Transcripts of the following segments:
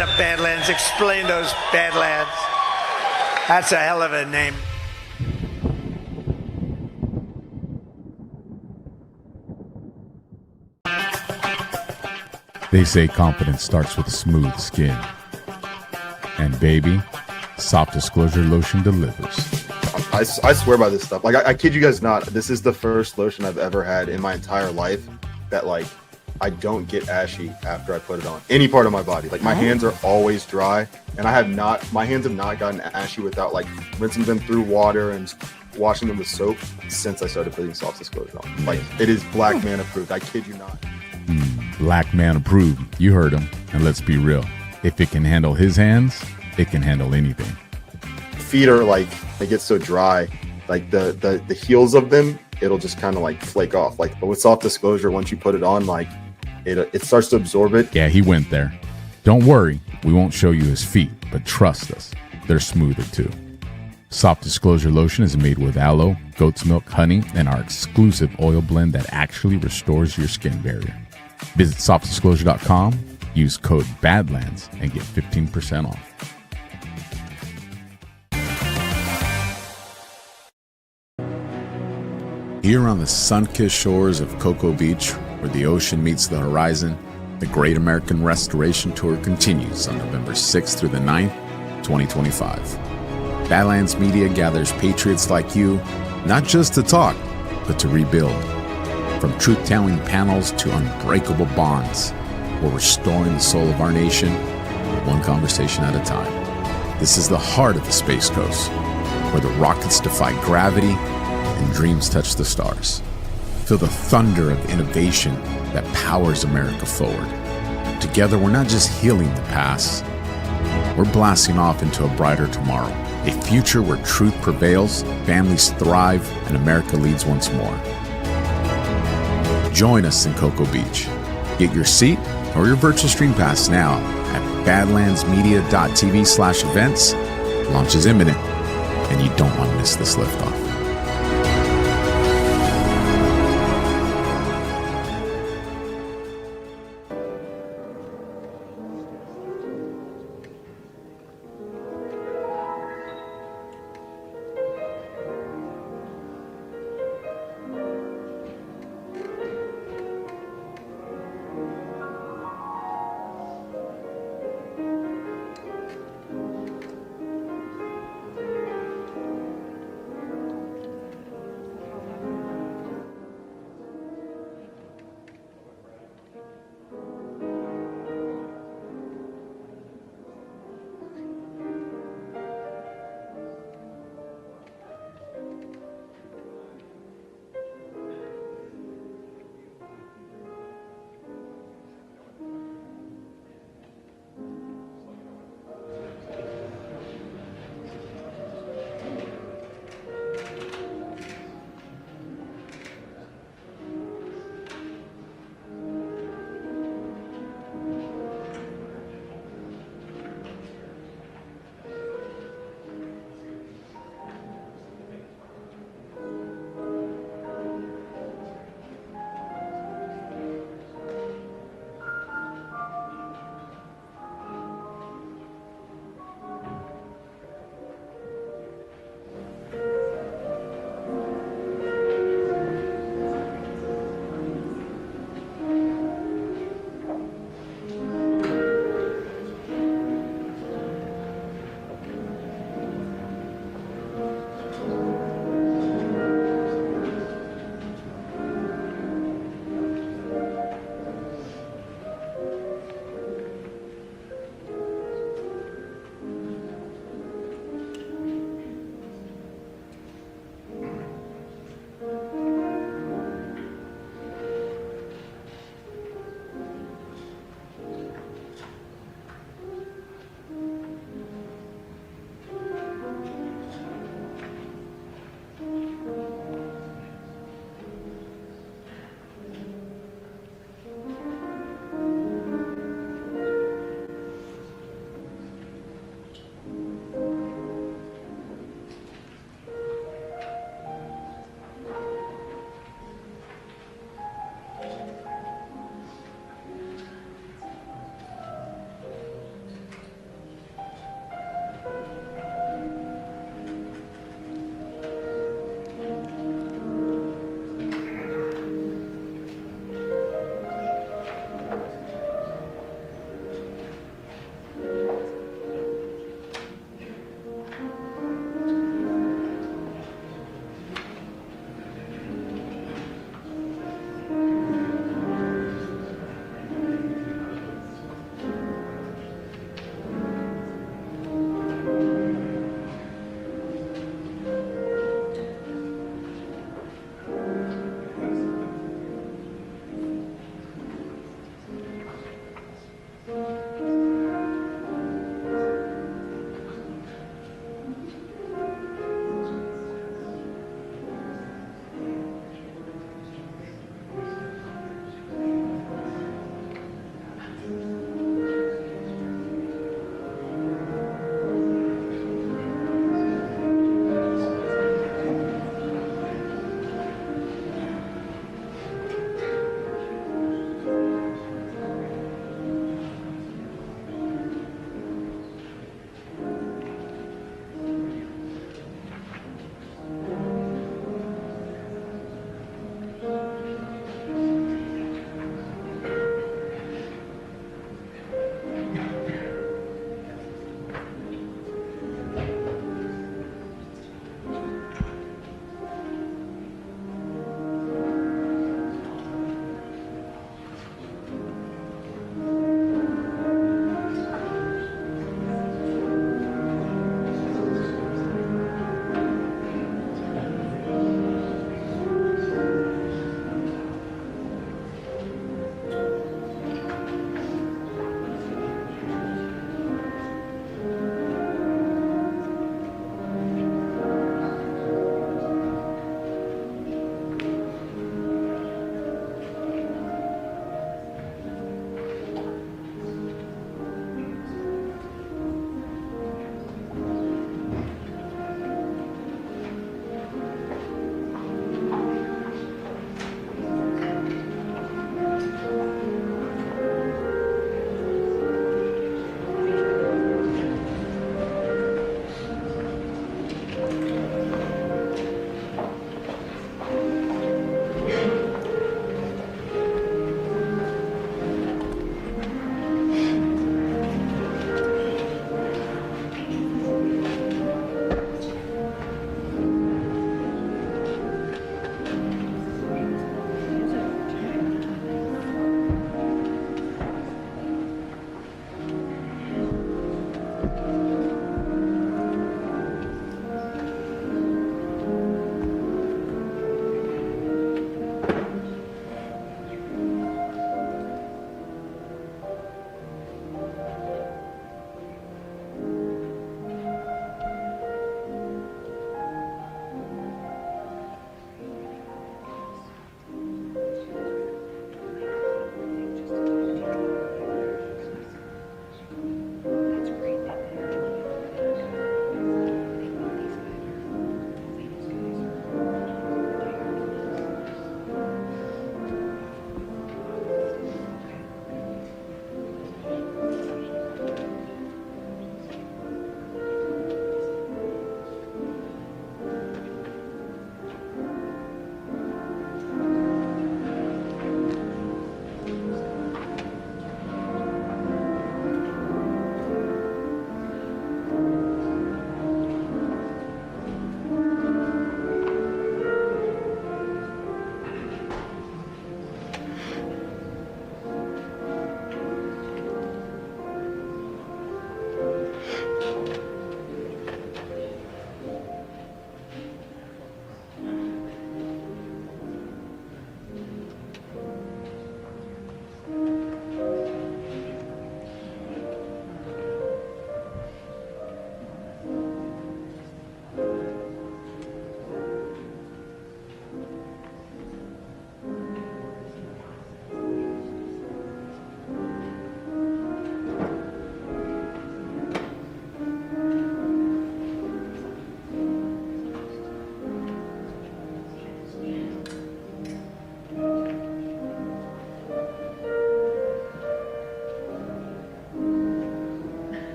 up, Badlands. Explain those Badlands. That's a hell of a name. They say confidence starts with smooth skin. And baby, Soft Disclosure Lotion delivers. I swear by this stuff. Like, I kid you guys not. This is the first lotion I've ever had in my entire life that, like, I don't get ashy after I put it on any part of my body. Like, my hands are always dry, and my hands have not gotten ashy without, like, rinsing them through water and washing them with soap since I started putting Soft Disclosure on. Like, it is Black Man approved. I kid you not. Black Man approved. You heard him. And let's be real. If it can handle his hands, it can handle anything. Feet are like, they get so dry, like the heels of them, it'll just kind of like flake off. Like, but with Soft Disclosure, once you put it on, like it starts to absorb it. Yeah, he went there. Don't worry, we won't show you his feet, but trust us, they're smoother too. Soft Disclosure Lotion is made with aloe, goat's milk, honey, and our exclusive oil blend that actually restores your skin barrier. Visit softdisclosure.com, use code BADLANDS, and get 15% off. Here on the sun-kissed shores of Cocoa Beach, where the ocean meets the horizon, the Great American Restoration Tour continues on November 6th through the 9th, 2025. Badlands Media gathers patriots like you, not just to talk, but to rebuild. From truth-telling panels to unbreakable bonds, we're restoring the soul of our nation, one conversation at a time. This is the heart of the Space Coast, where the rockets defy gravity and dreams touch the stars. Feel the thunder of innovation that powers America forward. Together, we're not just healing the past, we're blasting off into a brighter tomorrow. A future where truth prevails, families thrive, and America leads once more. Join us in Cocoa Beach. Get your seat or your virtual stream pass now at badlandsmedia.tv/events. Launch is imminent, and you don't want to miss this liftoff.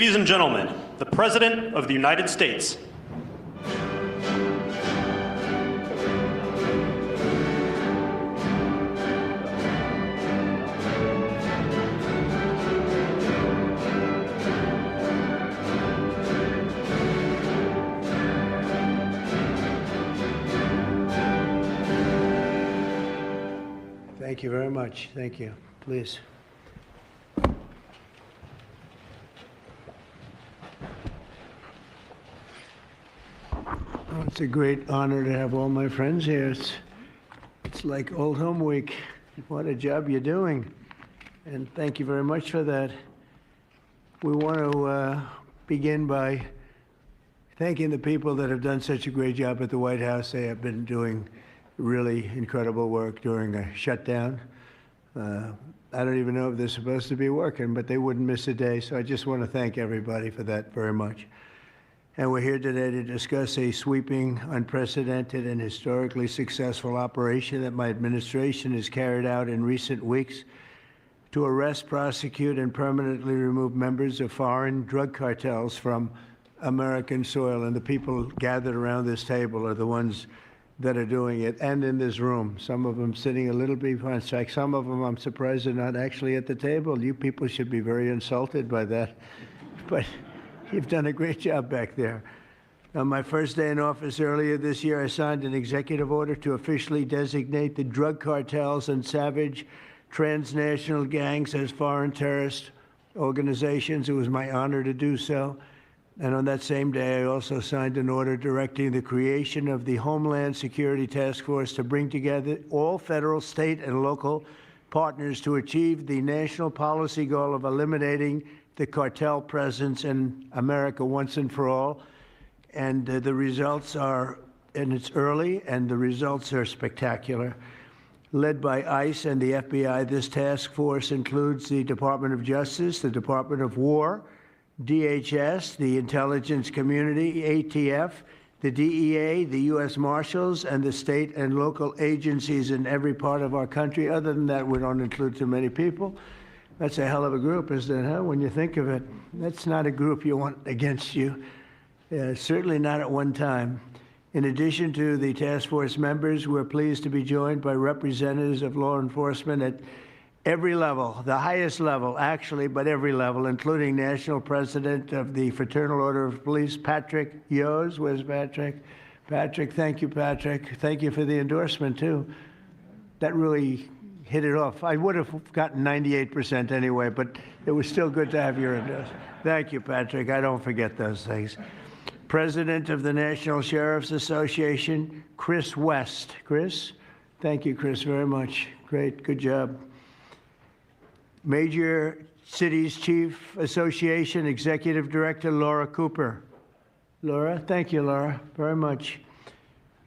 Ladies and gentlemen, the President of the United States. Thank you very much. Thank you. Please. Oh, it's a great honor to have all my friends here. It's like Old Home Week. What a job you're doing. And thank you very much for that. We want to begin by thanking the people that have done such a great job at the White House. They have been doing really incredible work during a shutdown. I don't even know if they're supposed to be working, but they wouldn't miss a day. So I just want to thank everybody for that very much. And we're here today to discuss a sweeping, unprecedented, and historically successful operation that my administration has carried out in recent weeks to arrest, prosecute, and permanently remove members of foreign drug cartels from American soil. And the people gathered around this table are the ones that are doing it, and in this room. Some of them sitting a little behind. In fact, some of them I'm surprised are not actually at the table. You people should be very insulted by that. But you've done a great job back there. On my first day in office earlier this year, I signed an executive order to officially designate the drug cartels and savage transnational gangs as foreign terrorist organizations. It was my honor to do so. And on that same day, I also signed an order directing the creation of the Homeland Security Task Force to bring together all federal, state, and local partners to achieve the national policy goal of eliminating the cartel presence in America once and for all. And the results are, and it's early, and the results are spectacular. Led by ICE and the FBI, this task force includes the Department of Justice, the Department of War, DHS, the intelligence community, ATF, the DEA, the U.S. Marshals, and the state and local agencies in every part of our country. Other than that, we don't include too many people. That's a hell of a group, isn't it, huh? When you think of it, that's not a group you want against you. Certainly not at one time. In addition to the task force members, we're pleased to be joined by representatives of law enforcement at every level, the highest level, actually, but every level, including National President of the Fraternal Order of Police, Patrick Yos. Where's Patrick? Patrick, thank you, Patrick. Thank you for the endorsement, too. That really hit it off. I would have gotten 98% anyway, but it was still good to have your endorsement. Thank you, Patrick. I don't forget those things. President of the National Sheriff's Association, Chris West. Chris? Thank you, Chris, very much. Great, good job. Major Cities Chief Association Executive Director Laura Cooper. Laura, thank you, Laura, very much.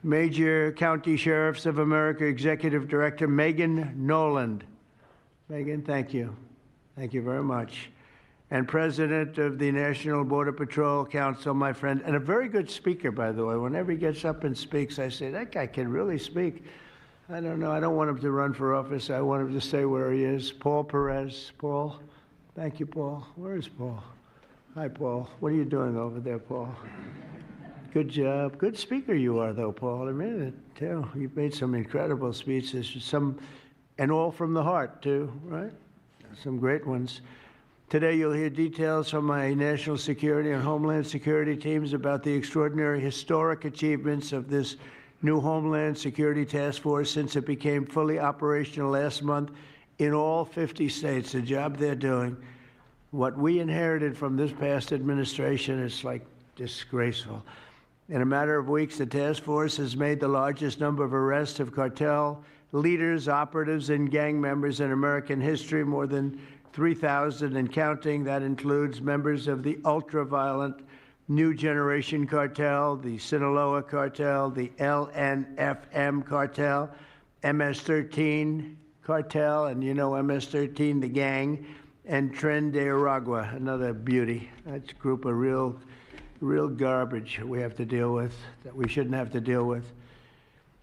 Major County Sheriffs of America Executive Director Megan Noland. Megan, thank you. Thank you very much. And President of the National Border Patrol Council, my friend, and a very good speaker, by the way. Whenever he gets up and speaks, I say, that guy can really speak. I don't know. I don't want him to run for office. I want him to stay where he is. Paul Perez. Paul. Thank you, Paul. Where is Paul? Hi, Paul. What are you doing over there, Paul? Good job. Good speaker you are, though, Paul. I mean it, too. You've made some incredible speeches, and all from the heart, too, right? Some great ones. Today, you'll hear details from my national security and homeland security teams about the extraordinary historic achievements of this new Homeland Security Task Force since it became fully operational last month in all 50 states. The job they're doing. What we inherited from this past administration is like disgraceful. In a matter of weeks, the task force has made the largest number of arrests of cartel leaders, operatives, and gang members in American history, more than 3,000 and counting. That includes members of the ultra-violent New Generation Cartel, the Sinaloa Cartel, the LNFM Cartel, MS-13 Cartel, and you know MS-13, the gang, and Tren de Aragua, another beauty. That's a group of real garbage we have to deal with, that we shouldn't have to deal with.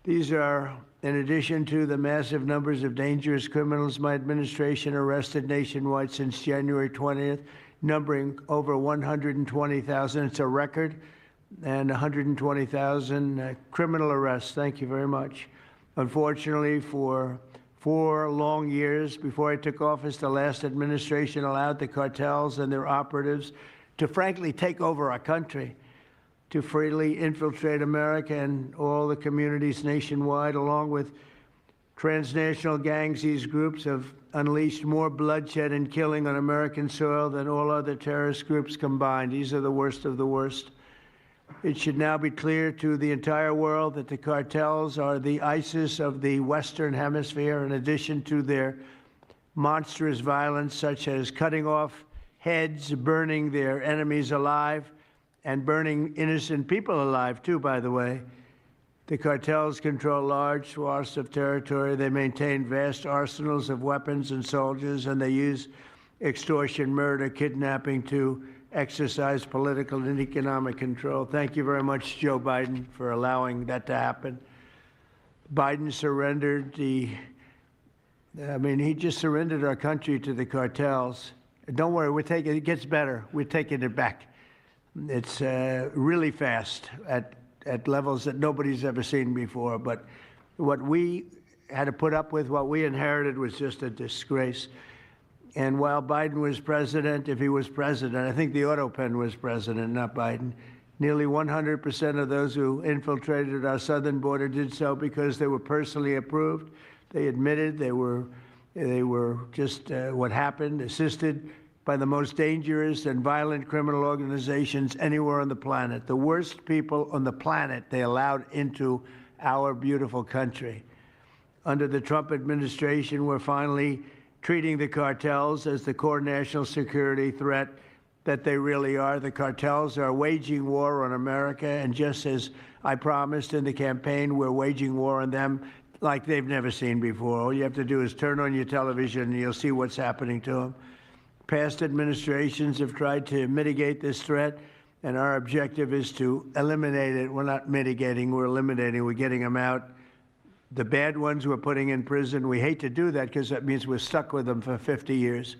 These are, in addition to the massive numbers of dangerous criminals my administration arrested nationwide since January 20th, numbering over 120,000. It's a record, and 120,000 criminal arrests. Thank you very much. Unfortunately, for 4 long years before I took office, the last administration allowed the cartels and their operatives to frankly take over our country, to freely infiltrate America and all the communities nationwide. Along with transnational gangs, these groups have unleashed more bloodshed and killing on American soil than all other terrorist groups combined. These are the worst of the worst. It should now be clear to the entire world that the cartels are the ISIS of the Western Hemisphere, in addition to their monstrous violence, such as cutting off heads, burning their enemies alive, and burning innocent people alive, too, by the way. The cartels control large swaths of territory. They maintain vast arsenals of weapons and soldiers, and they use extortion, murder, kidnapping to exercise political and economic control. Thank you very much, Joe Biden, for allowing that to happen. Biden surrendered he just surrendered our country to the cartels. Don't worry, it gets better. We're taking it back. It's really fast at levels that nobody's ever seen before. But what we had to put up with, what we inherited, was just a disgrace. And while Biden was president, if he was president, I think the Autopen was president, not Biden, nearly 100% of those who infiltrated our southern border did so because they were personally approved. They admitted they were just what happened, assisted by the most dangerous and violent criminal organizations anywhere on the planet. The worst people on the planet they allowed into our beautiful country. Under the Trump administration, we're finally treating the cartels as the core national security threat that they really are. The cartels are waging war on America, and just as I promised in the campaign, we're waging war on them like they've never seen before. All you have to do is turn on your television and you'll see what's happening to them. Past administrations have tried to mitigate this threat, and our objective is to eliminate it. We're not mitigating, we're eliminating. We're getting them out. The bad ones we're putting in prison. We hate to do that because that means we're stuck with them for 50 years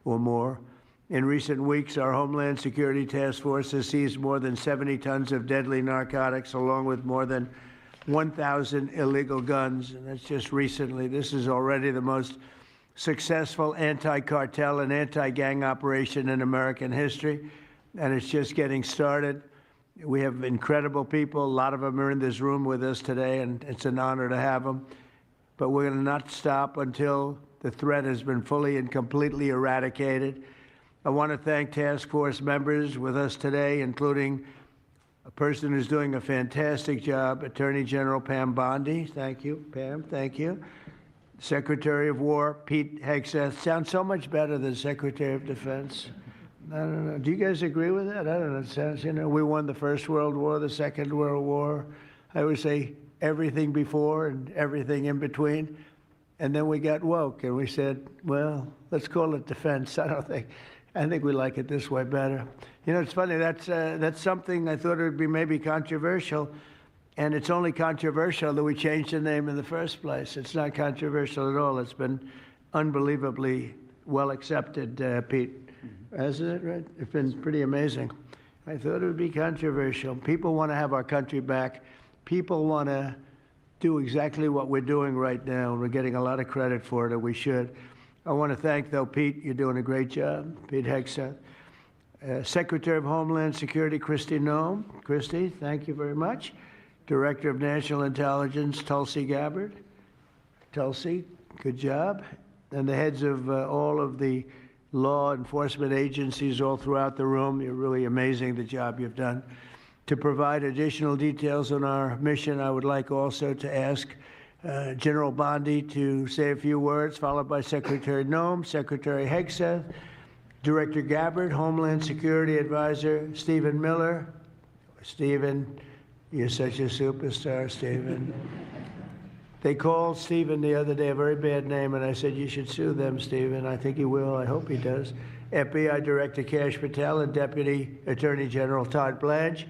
or more. In recent weeks, our Homeland Security Task Force has seized more than 70 tons of deadly narcotics, along with more than 1,000 illegal guns. And that's just recently. This is already the most successful anti-cartel and anti-gang operation in American history, and it's just getting started. We have incredible people. A lot of them are in this room with us today, and it's an honor to have them. But we're going to not stop until the threat has been fully and completely eradicated. I want to thank task force members with us today, including a person who's doing a fantastic job, Attorney General Pam Bondi. Thank you, Pam. Thank you. Secretary of War Pete Hegseth. Sounds so much better than Secretary of Defense. I don't know. Do you guys agree with that? I don't know. It sounds, we won the First World War, the Second World War. I would say everything before and everything in between. And then we got woke and we said, well, let's call it defense. I think we like it this way better. It's funny. That's something I thought it would be maybe controversial. And it's only controversial that we changed the name in the first place. It's not controversial at all. It's been unbelievably well accepted, Pete. Hasn't it, right? It's been pretty amazing. I thought it would be controversial. People want to have our country back. People want to do exactly what we're doing right now. We're getting a lot of credit for it, and we should. I want to thank, though, Pete. You're doing a great job. Pete Hegseth. Secretary of Homeland Security, Kristi Noem. Kristi, thank you very much. Director of National Intelligence, Tulsi Gabbard. Tulsi, good job. And the heads of all of the law enforcement agencies all throughout the room. You're really amazing, the job you've done. To provide additional details on our mission, I would like also to ask General Bondi to say a few words, followed by Secretary Noem, Secretary Hegseth, Director Gabbard, Homeland Security Advisor Stephen Miller. Stephen, you're such a superstar, Stephen. They called Stephen the other day a very bad name, and I said, you should sue them, Stephen. I think he will. I hope he does. FBI Director Kash Patel and Deputy Attorney General Todd Blanche.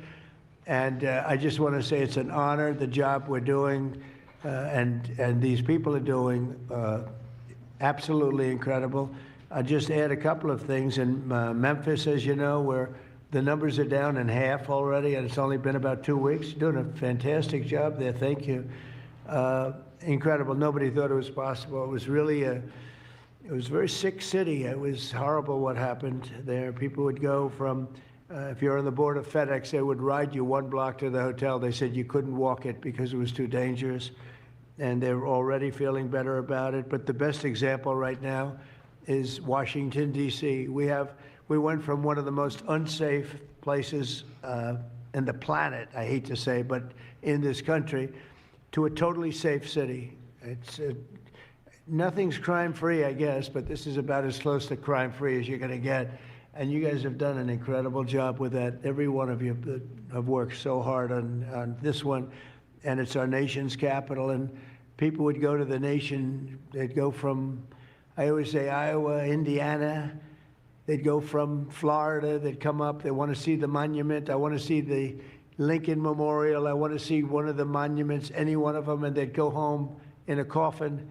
And I just want to say it's an honor, the job we're doing, and these people are doing absolutely incredible. I'll just add a couple of things. In Memphis, as you know, where the numbers are down in half already, and it's only been about 2 weeks. You're doing a fantastic job there. Thank you. Incredible. Nobody thought it was possible. It was really it was a very sick city. It was horrible what happened there. People would go from, if you're on the board of FedEx, they would ride you 1 block to the hotel. They said you couldn't walk it because it was too dangerous. And they're already feeling better about it. But the best example right now is Washington, D.C. We went from one of the most unsafe places in the planet, I hate to say, but in this country, to a totally safe city. It's nothing's crime-free, I guess, but this is about as close to crime-free as you're going to get. And you guys have done an incredible job with that. Every one of you that have worked so hard on this one. And it's our nation's capital. And people would go to the nation. They'd go from, I always say, Iowa, Indiana. They'd go from Florida. They'd come up. They want to see the monument. I want to see the Lincoln Memorial. I want to see one of the monuments, any one of them. And they'd go home in a coffin.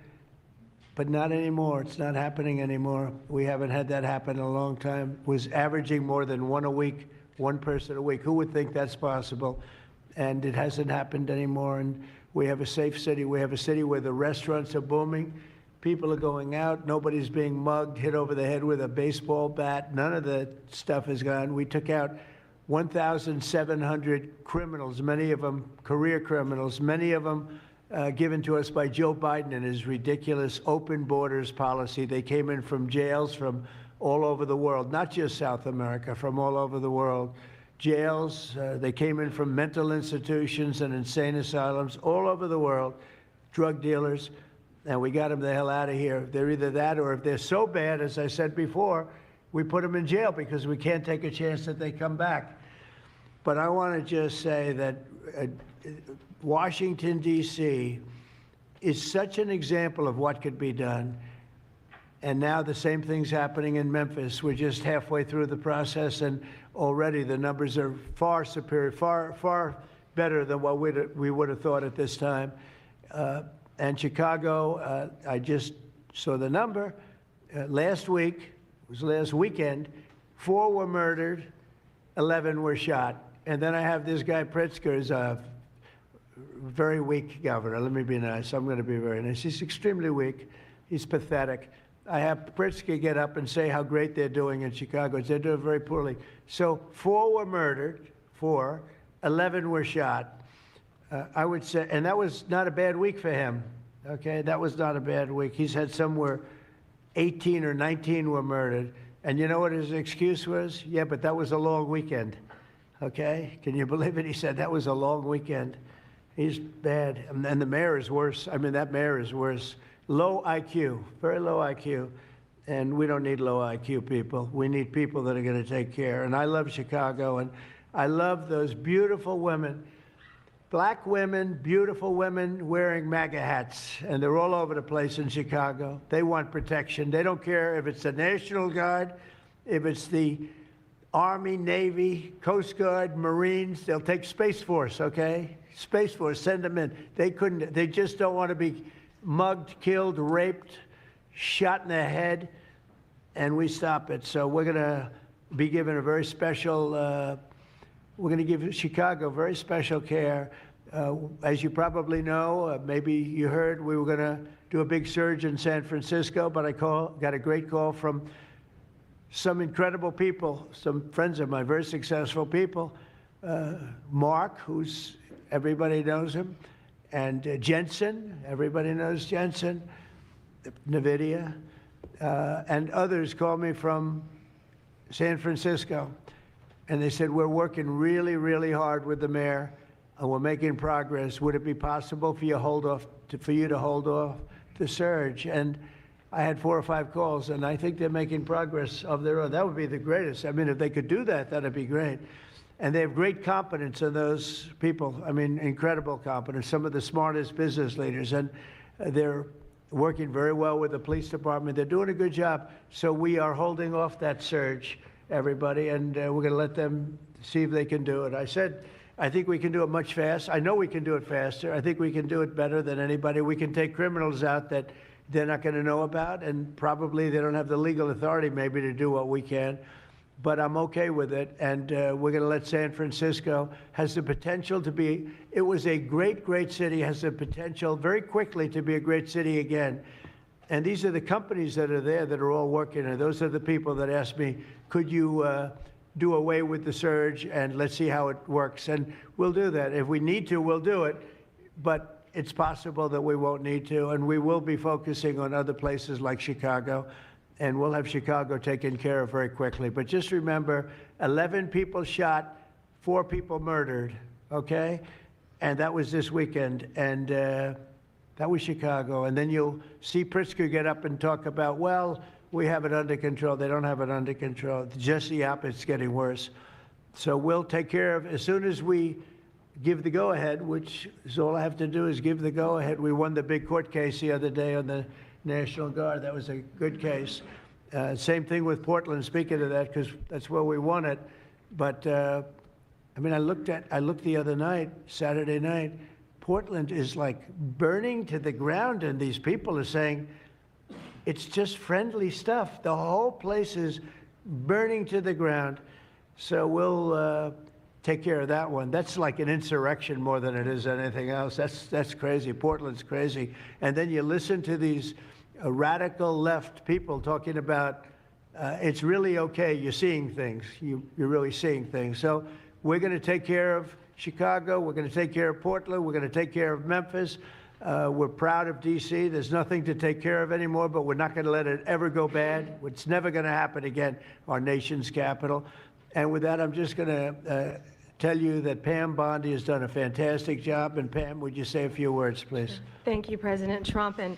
But not anymore. It's not happening anymore. We haven't had that happen in a long time. It was averaging more than one a week, one person a week. Who would think that's possible? And it hasn't happened anymore. And we have a safe city. We have a city where the restaurants are booming. People are going out. Nobody's being mugged, hit over the head with a baseball bat. None of the stuff is gone. We took out 1,700 criminals, many of them career criminals, many of them given to us by Joe Biden and his ridiculous open borders policy. They came in from jails from all over the world, not just South America, from all over the world. Jails, they came in from mental institutions and insane asylums all over the world, drug dealers, and we got them the hell out of here. They're either that, or if they're so bad, as I said before, we put them in jail because we can't take a chance that they come back. But I want to just say that Washington, D.C. is such an example of what could be done. And now the same thing's happening in Memphis. We're just halfway through the process, and already the numbers are far superior, far better than what we would have thought at this time. And Chicago, I just saw the number. Last week, it was last weekend, 4 were murdered, 11 were shot. And then I have this guy Pritzker, is a very weak governor. Let me be nice. I'm going to be very nice. He's extremely weak. He's pathetic. I have Pritzker get up and say how great they're doing in Chicago. They're doing very poorly. So 4 were murdered, 4, 11 were shot. I would say, and that was not a bad week for him. Okay, that was not a bad week. He's had somewhere 18 or 19 were murdered. And you know what his excuse was? Yeah, but that was a long weekend. Okay, can you believe it? He said that was a long weekend. He's bad. And the mayor is worse. I mean, that mayor is worse. Low IQ, very low IQ. And we don't need low IQ people. We need people that are going to take care. And I love Chicago, and I love those beautiful women, black women, beautiful women wearing MAGA hats. And they're all over the place in Chicago. They want protection. They don't care if it's the National Guard, if it's the Army, Navy, Coast Guard, Marines. They'll take Space Force, okay? Space Force, send them in. They just don't want to be mugged, killed, raped, shot in the head, and we stop it. So we're going to be given a very special, we're going to give Chicago very special care. As you probably know, maybe you heard, we were going to do a big surge in San Francisco, but I got a great call from some incredible people, some friends of mine, very successful people. Mark, who's, everybody knows him, and Jensen, everybody knows Jensen, NVIDIA, and others called me from San Francisco. And they said, we're working really, really hard with the mayor, and we're making progress. Would it be possible for you to hold off the surge? And I had 4 or 5 calls, and I think they're making progress of their own. That would be the greatest. I mean, if they could do that, that'd be great. And they have great competence in those people. I mean, incredible competence, some of the smartest business leaders. And they're working very well with the police department. They're doing a good job. So we are holding off that surge, everybody, and we're going to let them see if they can do it. I said, I think we can do it much faster. I know we can do it faster. I think we can do it better than anybody. We can take criminals out that they're not going to know about, and probably they don't have the legal authority maybe to do what we can. But I'm okay with it, and we're going to let San Francisco, has the potential to be, it was a great, great city, has the potential very quickly to be a great city again. And these are the companies that are there that are all working, and those are the people that asked me, could you do away with the surge, and let's see how it works. And we'll do that. If we need to, we'll do it. But it's possible that we won't need to, and we will be focusing on other places like Chicago, and we'll have Chicago taken care of very quickly. But just remember, 11 people shot, 4 people murdered, okay? And that was this weekend, and that was Chicago. And then you'll see Pritzker get up and talk about, well, we have it under control. They don't have it under control. Just the opposite, it's getting worse. So we'll take care of, as soon as we give the go-ahead, which is all I have to do is give the go-ahead. We won the big court case the other day on the National Guard. That was a good case. Same thing with Portland, speaking of that, because that's where we won it. But, I mean, I looked the other night, Saturday night, Portland is like burning to the ground, and these people are saying, it's just friendly stuff. The whole place is burning to the ground. So we'll take care of that one. That's like an insurrection more than it is anything else. That's crazy. Portland's crazy. And then you listen to these radical left people talking about it's really okay. You're seeing things. You're really seeing things. So we're going to take care of Chicago. We're going to take care of Portland. We're going to take care of Memphis. We're proud of D.C. There's nothing to take care of anymore, but we're not going to let it ever go bad. It's never going to happen again, our nation's capital. And with that, I'm just going to tell you that Pam Bondi has done a fantastic job. And Pam, would you say a few words, please? Thank you, President Trump, and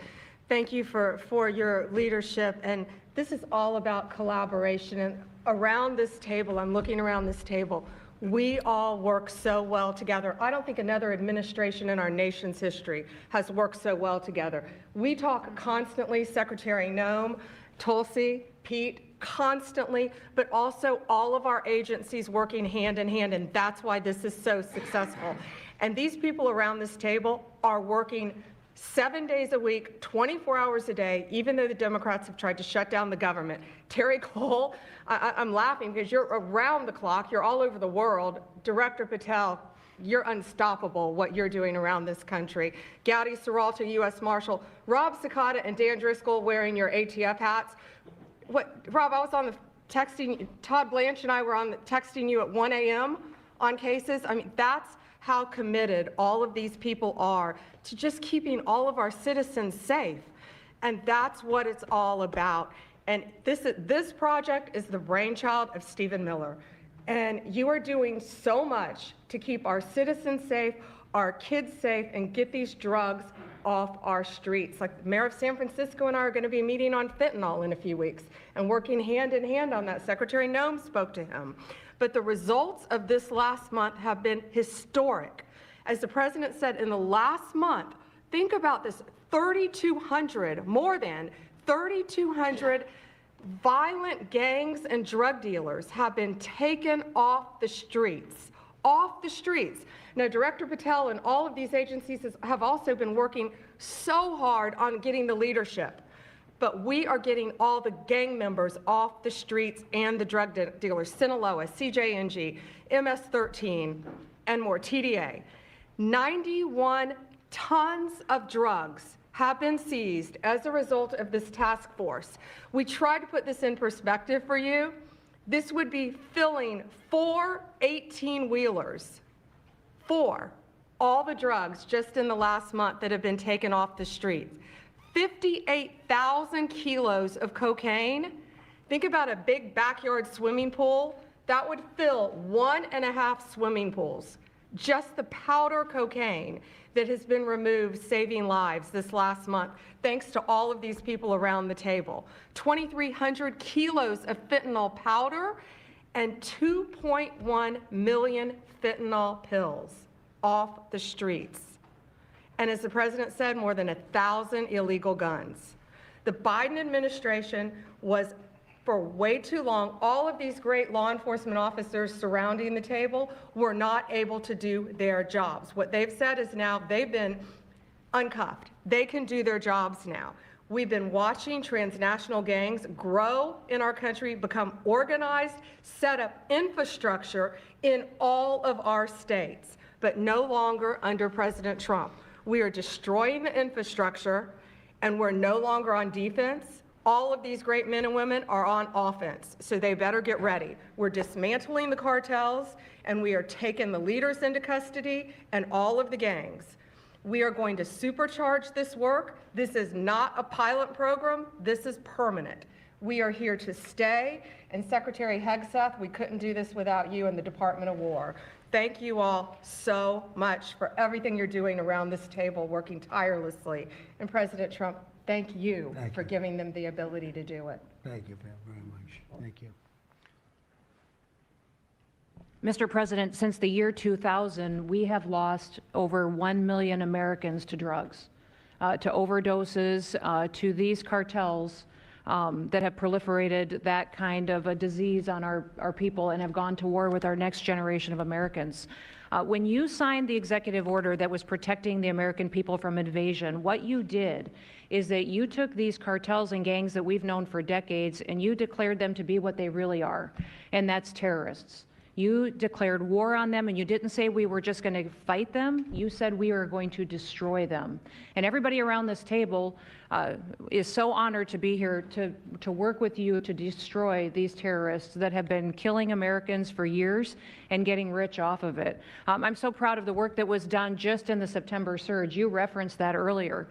thank you for your leadership. And this is all about collaboration. And around this table, I'm looking around this table, we all work so well together. I don't think another administration in our nation's history has worked so well together. We talk constantly, Secretary Noem, Tulsi, Pete, constantly, but also all of our agencies working hand in hand, and that's why this is so successful. And these people around this table are working 7 days a week, 24 hours a day, even though the Democrats have tried to shut down the government. Terry Cole, I'm laughing because you're around the clock, you're all over the world. Director Patel, you're unstoppable, what you're doing around this country. Gowdy Serralta, U.S. Marshal, Rob Sakata and Dan Driscoll wearing your ATF hats. Rob, I was on the texting, Todd Blanche and I were on the texting you at 1 a.m. on cases. I mean, that's how committed all of these people are to just keeping all of our citizens safe. And that's what it's all about. And this project is the brainchild of Stephen Miller. And you are doing so much to keep our citizens safe, our kids safe, and get these drugs off our streets. Like the mayor of San Francisco and I are going to be meeting on fentanyl in a few weeks and working hand in hand on that. Secretary Noem spoke to him. But the results of this last month have been historic. As the president said, in the last month, think about this, 3,200, more than 3,200 violent gangs and drug dealers have been taken off the streets. Off the streets. Now, Director Patel and all of these agencies have also been working so hard on getting the leadership. But we are getting all the gang members off the streets and the drug dealers, Sinaloa, CJNG, MS-13, and more, TDA. 91 tons of drugs have been seized as a result of this task force. We tried to put this in perspective for you. This would be filling 4 18-wheelers, 4, all the drugs just in the last month that have been taken off the streets. 58,000 kilos of cocaine. Think about a big backyard swimming pool. That would fill 1.5 swimming pools. Just the powder cocaine that has been removed, saving lives this last month, thanks to all of these people around the table. 2,300 kilos of fentanyl powder and 2.1 million fentanyl pills off the streets. And as the president said, more than 1,000 illegal guns. The Biden administration was, for way too long, all of these great law enforcement officers surrounding the table were not able to do their jobs. What they've said is now they've been uncuffed. They can do their jobs now. We've been watching transnational gangs grow in our country, become organized, set up infrastructure in all of our states, but no longer under President Trump. We are destroying the infrastructure, and we're no longer on defense. All of these great men and women are on offense, so they better get ready. We're dismantling the cartels, and we are taking the leaders into custody and all of the gangs. We are going to supercharge this work. This is not a pilot program. This is permanent. We are here to stay. And Secretary Hegseth, we couldn't do this without you and the Department of War. Thank you all so much for everything you're doing around this table, working tirelessly. And President Trump, thank you for giving them the ability to do it. Thank you very much. Thank you. Mr. President, since the year 2000, we have lost over 1 million Americans to drugs, to overdoses, to these cartels that have proliferated that kind of a disease on our people and have gone to war with our next generation of Americans. When you signed the executive order that was protecting the American people from invasion, what you did is that you took these cartels and gangs that we've known for decades and you declared them to be what they really are, and that's terrorists. You declared war on them, and you didn't say we were just going to fight them. You said we were going to destroy them. And everybody around this table is so honored to be here to work with you to destroy these terrorists that have been killing Americans for years and getting rich off of it. I'm so proud of the work that was done just in the September surge. You referenced that earlier.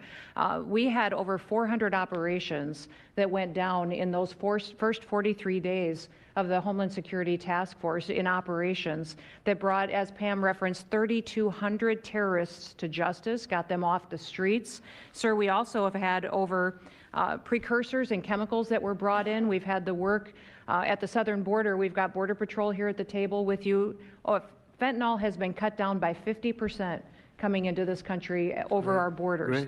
We had over 400 operations that went down in those first 43 days of the Homeland Security Task Force in operations that brought, as Pam referenced, 3,200 terrorists to justice, got them off the streets. Sir, we also have had over precursors and chemicals that were brought in. We've had the work at the southern border. We've got Border Patrol here at the table with you. Fentanyl has been cut down by 50% coming into this country over our borders.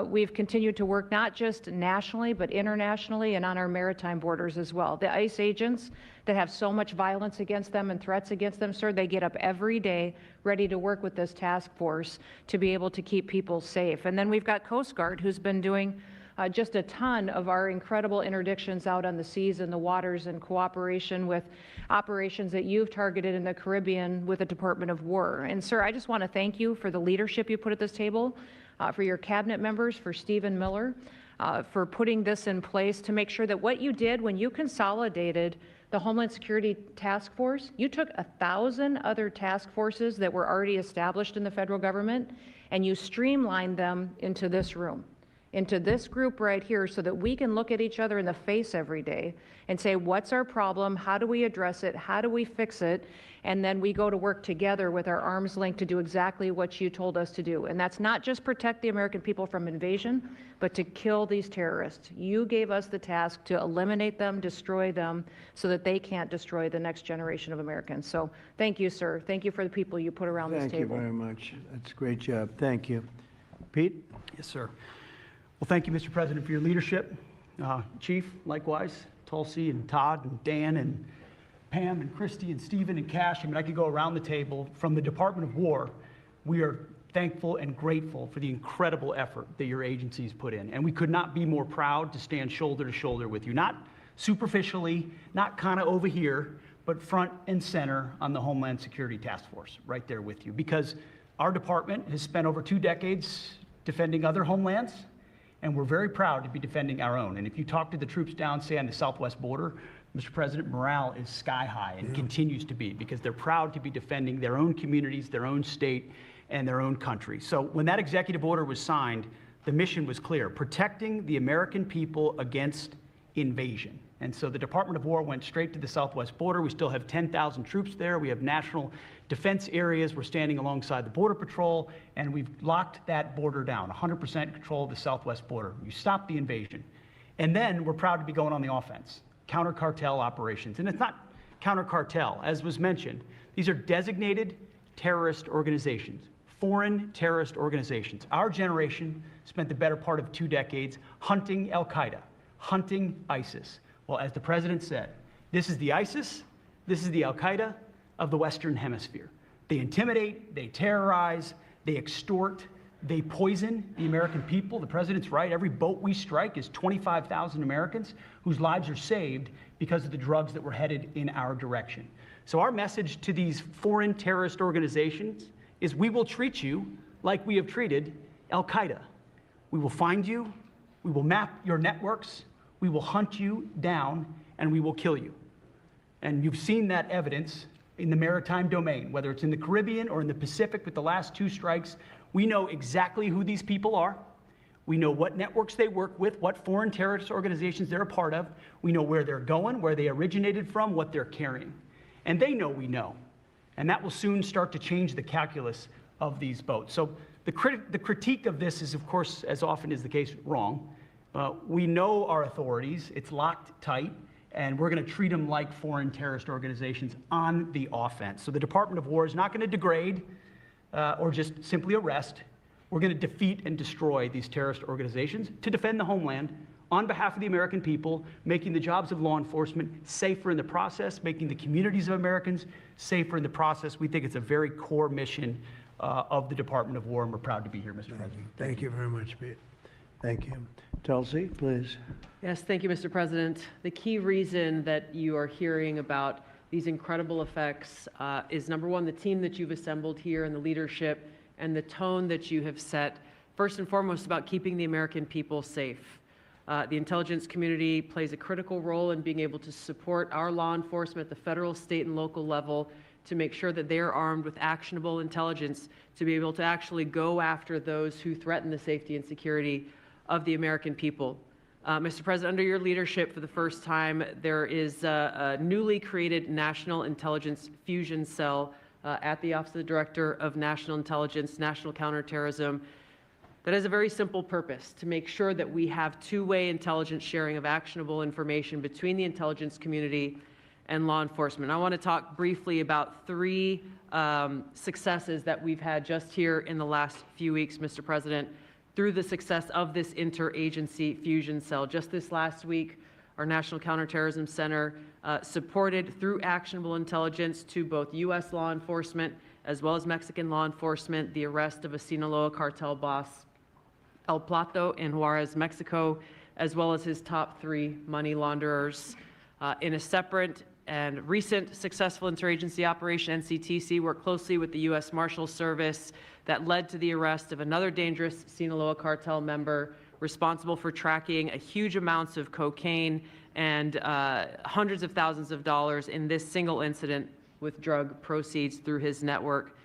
We've continued to work not just nationally, but internationally and on our maritime borders as well. The ICE agents that have so much violence against them and threats against them, sir, they get up every day ready to work with this task force to be able to keep people safe. And then we've got Coast Guard, who's been doing just a ton of our incredible interdictions out on the seas and the waters in cooperation with operations that you've targeted in the Caribbean with the Department of War. And sir, I just want to thank you for the leadership you put at this table, for your cabinet members, for Stephen Miller, for putting this in place to make sure that what you did when you consolidated the Homeland Security Task Force, you took 1,000 other task forces that were already established in the federal government and you streamlined them into this room, into this group right here, so that we can look at each other in the face every day and say, what's our problem? How do we address it? How do we fix it? And then we go to work together with our arms linked to do exactly what you told us to do. And that's not just protect the American people from invasion, but to kill these terrorists. You gave us the task to eliminate them, destroy them, so that they can't destroy the next generation of Americans. So thank you, sir. Thank you for the people you put around this table. Thank you very much. That's a great job. Thank you. Pete? Yes, sir. Well, thank you, Mr. President, for your leadership. Chief, likewise, Tulsi and Todd and Dan and Pam and Christy and Stephen and Cash. I mean, I could go around the table. From the Department of War, we are thankful and grateful for the incredible effort that your agencies put in. And we could not be more proud to stand shoulder to shoulder with you, not superficially, not kind of over here, but front and center on the Homeland Security Task Force, right there with you. Because our department has spent over 2 decades defending other homelands, and we're very proud to be defending our own. And if you talk to the troops down, say, on the southwest border, Mr. President, morale is sky high and continues to be, because they're proud to be defending their own communities, their own state, and their own country. So when that executive order was signed, the mission was clear: protecting the American people against invasion. And so the Department of War went straight to the southwest border. We still have 10,000 troops there. We have national defense areas. We're standing alongside the Border Patrol, and we've locked that border down, 100% control of the southwest border. You stop the invasion. And then we're proud to be going on the offense, counter-cartel operations. And it's not counter-cartel, as was mentioned. These are designated terrorist organizations, foreign terrorist organizations. Our generation spent the better part of 2 decades hunting Al-Qaeda, hunting ISIS. Well, as the president said, this is the ISIS, this is the Al-Qaeda of the Western Hemisphere. They intimidate, they terrorize, they extort, They poison the American people. The president's right. Every boat we strike is 25,000 Americans whose lives are saved because of the drugs that were headed in our direction. So our message to these foreign terrorist organizations is we will treat you like we have treated Al-Qaeda. We will find you, we will map your networks, we will hunt you down, and we will kill you. And you've seen that evidence in the maritime domain, whether it's in the Caribbean or in the Pacific with the last 2 strikes. We know exactly who these people are. We know what networks they work with, what foreign terrorist organizations they're a part of. We know where they're going, where they originated from, what they're carrying. And they know we know. And that will soon start to change the calculus of these boats. So the critique of this is, of course, as often is the case, wrong. We know our authorities. It's locked tight. And we're going to treat them like foreign terrorist organizations on the offense. So the Department of War is not going to degrade or just simply arrest. We're going to defeat and destroy these terrorist organizations to defend the homeland on behalf of the American people, making the jobs of law enforcement safer in the process, making the communities of Americans safer in the process. We think it's a very core mission of the Department of War, and we're proud to be here, Mr. President. Thank you very much, Pete. Thank you. Tulsi, please. Yes, thank you, Mr. President. The key reason that you are hearing about these incredible effects is, number one, the team that you've assembled here and the leadership and the tone that you have set, first and foremost, about keeping the American people safe. The intelligence community plays a critical role in being able to support our law enforcement at the federal, state, and local level to make sure that they are armed with actionable intelligence to be able to actually go after those who threaten the safety and security of the American people. Mr. President, under your leadership, for the first time, there is a newly created National Intelligence Fusion Cell at the Office of the Director of National Intelligence, National Counterterrorism, that has a very simple purpose: to make sure that we have two-way intelligence sharing of actionable information between the intelligence community and law enforcement. I want to talk briefly about 3 successes that we've had just here in the last few weeks, Mr. President, through the success of this interagency fusion cell. Just this last week, our National Counterterrorism Center supported, through actionable intelligence to both U.S. law enforcement as well as Mexican law enforcement, the arrest of a Sinaloa cartel boss, El Plato, in Juarez, Mexico, as well as his top 3 money launderers. In a separate and recent successful interagency operation, NCTC worked closely with the U.S. Marshals Service that led to the arrest of another dangerous Sinaloa cartel member responsible for tracking a huge amounts of cocaine and hundreds of thousands of dollars in this single incident with drug proceeds through his network.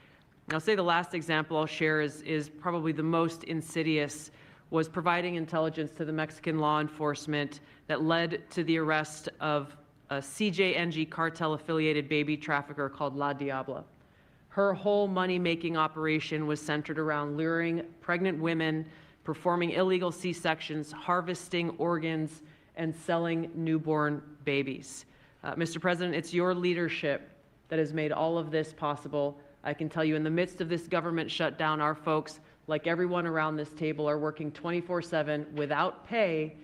And I'll say the last example I'll share is probably the most insidious, was providing intelligence to the Mexican law enforcement that led to the arrest of a CJNG cartel-affiliated baby trafficker called La Diabla. Her whole money-making operation was centered around luring pregnant women, performing illegal C-sections, harvesting organs, and selling newborn babies. Mr. President, it's your leadership that has made all of this possible. I can tell you, in the midst of this government shutdown, our folks, like everyone around this table, are working 24/7 without pay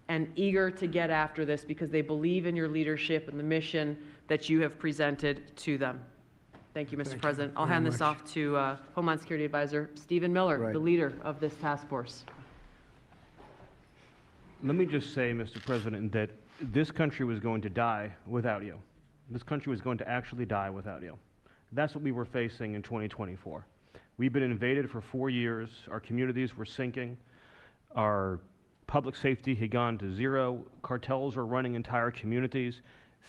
and eager to get after this because they believe in your leadership and the mission that you have presented to them. Thank you, Mr. President. I'll hand this off to Homeland Security Advisor Stephen Miller, the leader of this task force. Let me just say, Mr. President, that this country was going to die without you. This country was going to actually die without you. That's what we were facing in 2024. We've been invaded for 4 years. Our communities were sinking. Our public safety had gone to zero. Cartels were running entire communities.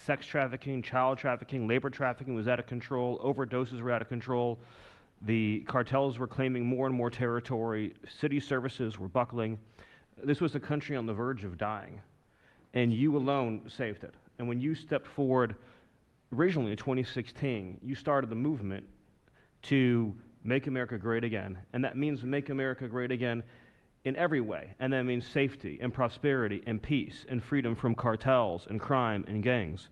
Sex trafficking, child trafficking, labor trafficking was out of control. Overdoses were out of control. The cartels were claiming more and more territory. City services were buckling. This was a country on the verge of dying, and you alone saved it. And when you stepped forward originally in 2016, you started the movement to make America great again, and that means make America great again in every way, and that means safety and prosperity and peace and freedom from cartels and crime and gangs.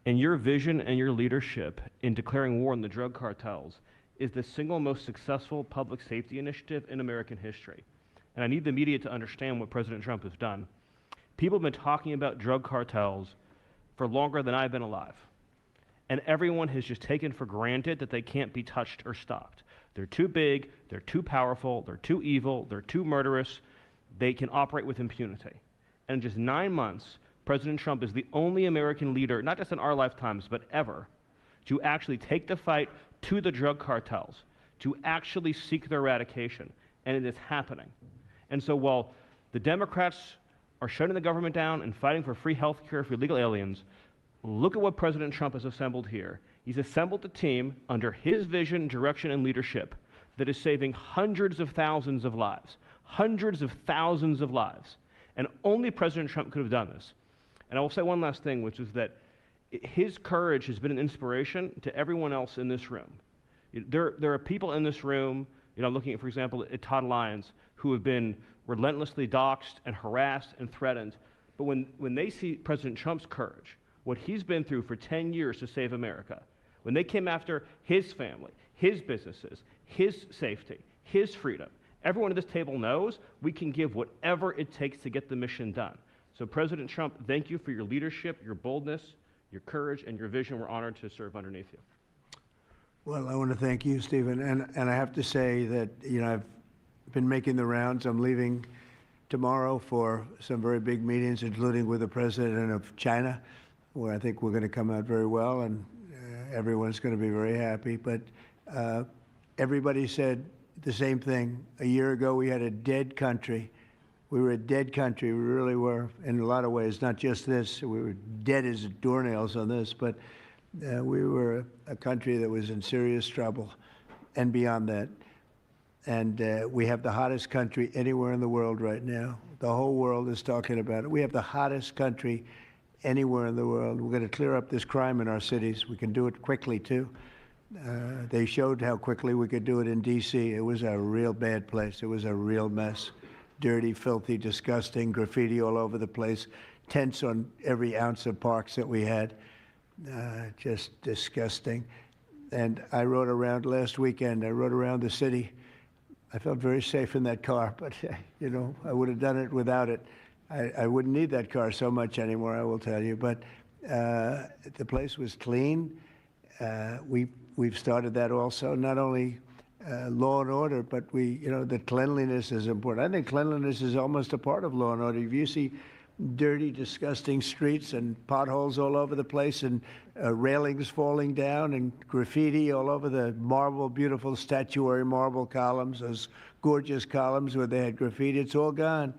And your vision and your leadership in declaring war on the drug cartels is the single most successful public safety initiative in American history. And I need the media to understand what President Trump has done. People have been talking about drug cartels for longer than I've been alive. And everyone has just taken for granted that they can't be touched or stopped. They're too big, they're too powerful, they're too evil, they're too murderous. They can operate with impunity. And in just 9 months, President Trump is the only American leader, not just in our lifetimes, but ever, to actually take the fight to the drug cartels, to actually seek their eradication. And it is happening. And so while the Democrats are shutting the government down and fighting for free health care for illegal aliens, look at what President Trump has assembled here. He's assembled a team under his vision, direction, and leadership that is saving hundreds of thousands of lives. Hundreds of thousands of lives. And only President Trump could have done this. And I will say one last thing, which is that his courage has been an inspiration to everyone else in this room. There are people in this room, looking at, for example, at Todd Lyons, who have been relentlessly doxxed and harassed and threatened. But when they see President Trump's courage, what he's been through for 10 years to save America, when they came after his family, his businesses, his safety, his freedom, everyone at this table knows we can give whatever it takes to get the mission done. So President Trump, thank you for your leadership, your boldness, your courage, and your vision. We're honored to serve underneath you. Well, I want to thank you, Stephen. And I have to say that, I've been making the rounds. I'm leaving tomorrow for some very big meetings, including with the president of China, where I think we're going to come out very well, and everyone's going to be very happy. But everybody said the same thing. A year ago, we had a dead country. We were a dead country. We really were, in a lot of ways, not just this. We were dead as doornails on this, but we were a country that was in serious trouble and beyond that. And we have the hottest country anywhere in the world right now. The whole world is talking about it. We have the hottest country anywhere in the world. We're going to clear up this crime in our cities. We can do it quickly, too. They showed how quickly we could do it in D.C. It was a real bad place. It was a real mess. Dirty, filthy, disgusting, graffiti all over the place, tents on every ounce of parks that we had. Just disgusting. And I rode around last weekend. I rode around the city. I felt very safe in that car, but, I would have done it without it. I wouldn't need that car so much anymore, I will tell you. But the place was clean. We've started that also, not only law and order, but the cleanliness is important. I think cleanliness is almost a part of law and order. If you see dirty, disgusting streets and potholes all over the place and railings falling down and graffiti all over the beautiful statuary marble columns, those gorgeous columns where they had graffiti, it's all gone.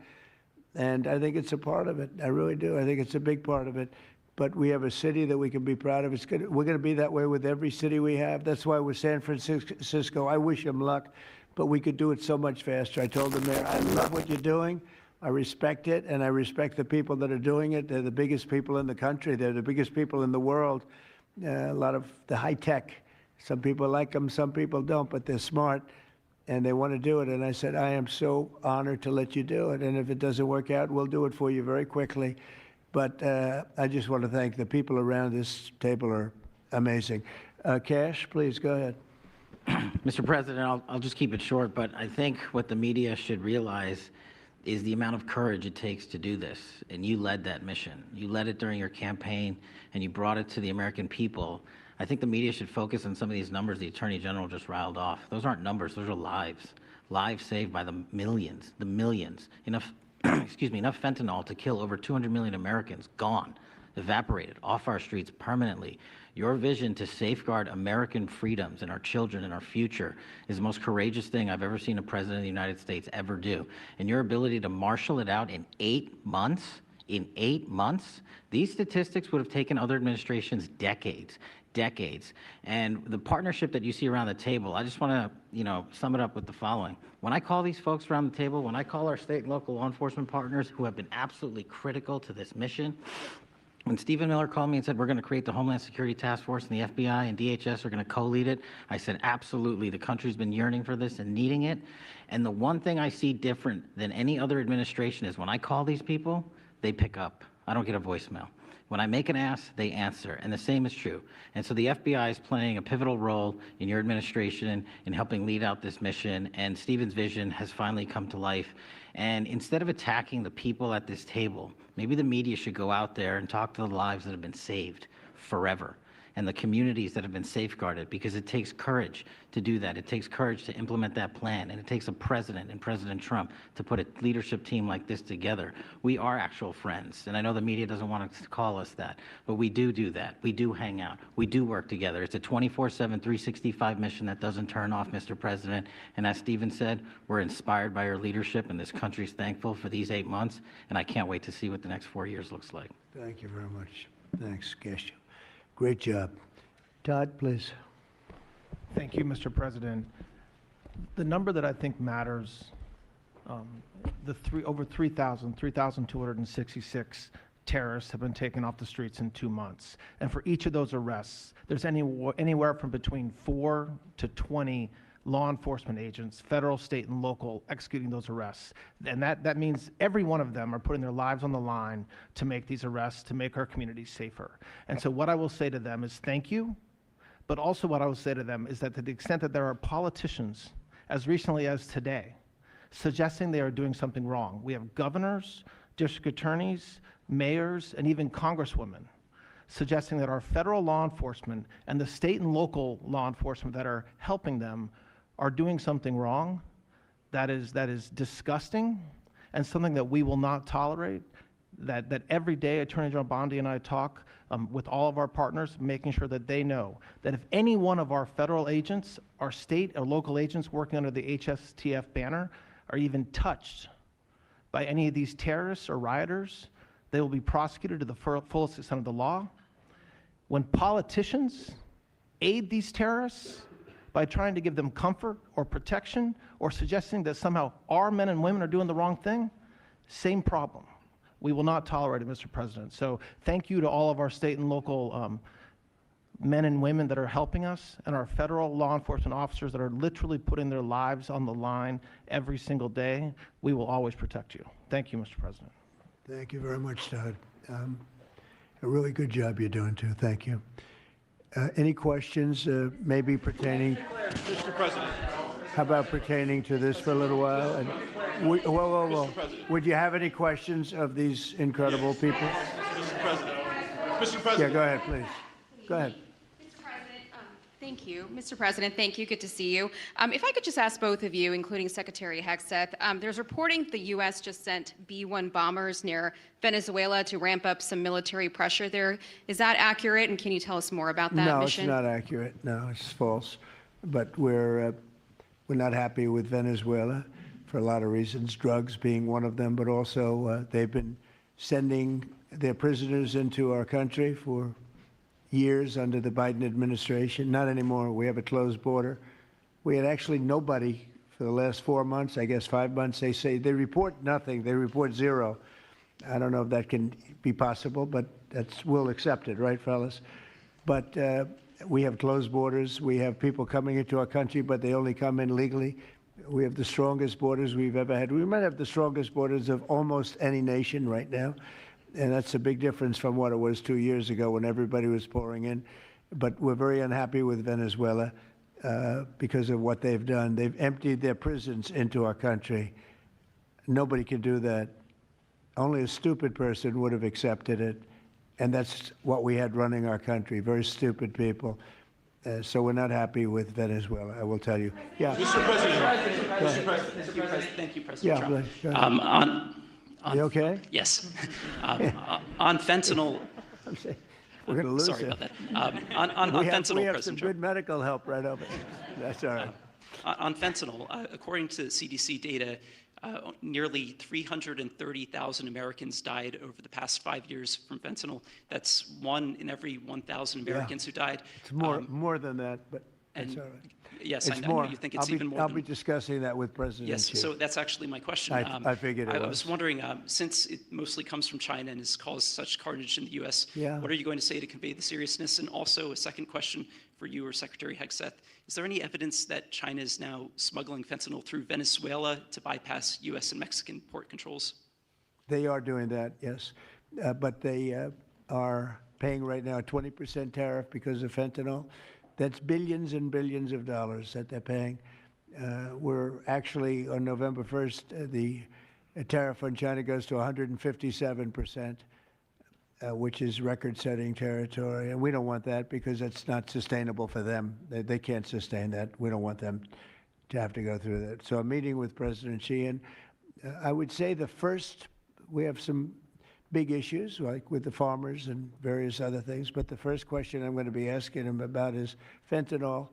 And I think it's a part of it. I really do. I think it's a big part of it. But we have a city that we can be proud of. We're going to be that way with every city we have. That's why with San Francisco, I wish them luck, but we could do it so much faster. I told the mayor, I love what you're doing. I respect it, and I respect the people that are doing it. They're the biggest people in the country. They're the biggest people in the world. A lot of the high tech. Some people like them, some people don't, but they're smart, and they want to do it. And I said, I am so honored to let you do it, and if it doesn't work out, we'll do it for you very quickly. But I just want to thank the people around this table are amazing. Cash, please go ahead. Mr. President, I'll just keep it short, but I think what the media should realize is the amount of courage it takes to do this. And you led that mission. You led it during your campaign, and you brought it to the American people. I think the media should focus on some of these numbers the Attorney General just riled off. Those aren't numbers, those are lives. Lives saved by the millions. Enough enough fentanyl to kill over 200 million Americans, gone, evaporated off our streets permanently. Your vision to safeguard American freedoms and our children and our future is the most courageous thing I've ever seen a president of the United States ever do. And your ability to marshal it out in 8 months, these statistics would have taken other administrations decades. And the partnership that you see around the table, I just want to, sum it up with the following. When I call these folks around the table, when I call our state and local law enforcement partners who have been absolutely critical to this mission, when Stephen Miller called me and said, we're going to create the Homeland Security Task Force and the FBI and DHS are going to co-lead it, I said, absolutely. The country's been yearning for this and needing it. And the one thing I see different than any other administration is when I call these people, they pick up. I don't get a voicemail. When I make an ask, they answer, and the same is true. And so the FBI is playing a pivotal role in your administration in helping lead out this mission, and Stephen's vision has finally come to life. And instead of attacking the people at this table, maybe the media should go out there and talk to the lives that have been saved forever. and the communities that have been safeguarded, because it takes courage to do that. It takes courage to implement that plan, and it takes a president and President Trump to put a leadership team like this together. We are actual friends, and I know the media doesn't want to call us that, but we do that. We do hang out. We do work together. It's a 24/7, 365 mission that doesn't turn off, Mr. President. And as Stephen said, we're inspired by your leadership, and this country's thankful for these 8 months, and I can't wait to see what the next 4 years looks like. Thank you very much. Thanks, Geshe. Great job. Todd, please. Thank you, Mr. President. The number that I think matters, over 3,266 terrorists have been taken off the streets in 2 months. And for each of those arrests, there's anywhere from between 4 to 20 law enforcement agents, federal, state, and local, executing those arrests. And that means every one of them are putting their lives on the line to make these arrests, to make our communities safer. And so what I will say to them is thank you, but also what I will say to them is that to the extent that there are politicians, as recently as today, suggesting they are doing something wrong. We have governors, district attorneys, mayors, and even congresswomen suggesting that our federal law enforcement and the state and local law enforcement that are helping them are doing something wrong. That is disgusting and something that we will not tolerate. That every day Attorney General Bondi and I talk with all of our partners, making sure that they know that if any one of our federal agents, our state or local agents working under the HSTF banner are even touched by any of these terrorists or rioters, they will be prosecuted to the fullest extent of the law. When politicians aid these terrorists by trying to give them comfort or protection or suggesting that somehow our men and women are doing the wrong thing, same problem. We will not tolerate it, Mr. President. So thank you to all of our state and local men and women that are helping us, and our federal law enforcement officers that are literally putting their lives on the line every single day. We will always protect you. Thank you, Mr. President. Thank you very much, Todd. A really good job you're doing, too. Thank you. Any questions maybe pertaining? Mr. President. How about pertaining to this for a little while? And whoa. Would you have any questions of these incredible people? Mr. President. Mr. President. Yeah, go ahead, please. Go ahead. Thank you. Mr. President, thank you. Good to see you. If I could just ask both of you, including Secretary Hegseth, there's reporting the U.S. just sent B-1 bombers near Venezuela to ramp up some military pressure there. Is that accurate, and can you tell us more about that mission? No, it's not accurate. No, it's false. But we're not happy with Venezuela for a lot of reasons, drugs being one of them, but also they've been sending their prisoners into our country for years under the Biden administration. Not anymore. We have a closed border. We had actually nobody for the last 4 months, I guess 5 months. They say they report nothing. They report zero. I don't know if that can be possible, but we'll accept it, right, fellas? But we have closed borders. We have people coming into our country, but they only come in legally. We have the strongest borders we've ever had. We might have the strongest borders of almost any nation right now. And that's a big difference from what it was 2 years ago when everybody was pouring in. But we're very unhappy with Venezuela because of what they've done. They've emptied their prisons into our country. Nobody can do that. Only a stupid person would have accepted it. And that's what we had running our country, very stupid people. So we're not happy with Venezuela, I will tell you. Yeah. Mr. President. Mr. President. Thank you, President Trump. Go ahead. You okay? Yes. On fentanyl. We're going to lose Sorry it. about that. On fentanyl, we have President some Trump. good medical help right over there. That's all right. On fentanyl, according to CDC data, nearly 330,000 Americans died over the past 5 years from fentanyl. That's 1 in every 1,000 Americans who died. It's more than that, but that's all right. Yes, It's I more. know you think it's even more. I'll be discussing that with President Yes, Xi. so that's actually my question. I figured it I was. was wondering, since it mostly comes from China and has caused such carnage in the U.S., what are you going to say to convey the seriousness? And also a second question for you or Secretary Hegseth. Is there any evidence that China is now smuggling fentanyl through Venezuela to bypass U.S. and Mexican port controls? They are doing that, yes. But they are paying right now a 20% tariff because of fentanyl. That's billions and billions of dollars that they're paying. We're actually, on November 1st, the tariff on China goes to 157%. which is record-setting territory. And we don't want that because it's not sustainable for them. They can't sustain that. We don't want them to have to go through that. So I'm meeting with President Xi, and I would say we have some big issues, like with the farmers and various other things, but the first question I'm going to be asking him about is fentanyl.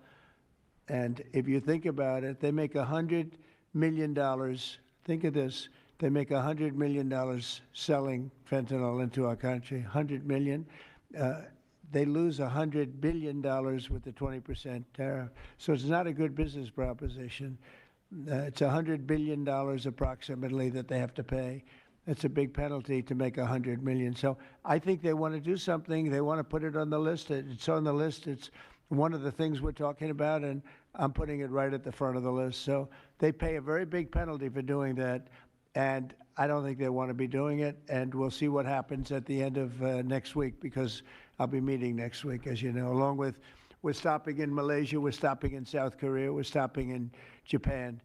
And if you think about it, they make $100 million. Think of this. They make $100 million selling fentanyl into our country, $100 million. They lose $100 billion with the 20% tariff. So it's not a good business proposition. It's $100 billion approximately that they have to pay. It's a big penalty to make $100 million. So I think they want to do something. They want to put it on the list. It's on the list. It's one of the things we're talking about, and I'm putting it right at the front of the list. So they pay a very big penalty for doing that, and I don't think they want to be doing it. And we'll see what happens at the end of next week, because I'll be meeting next week, as you know, along with we're stopping in Malaysia, we're stopping in South Korea, we're stopping in Japan.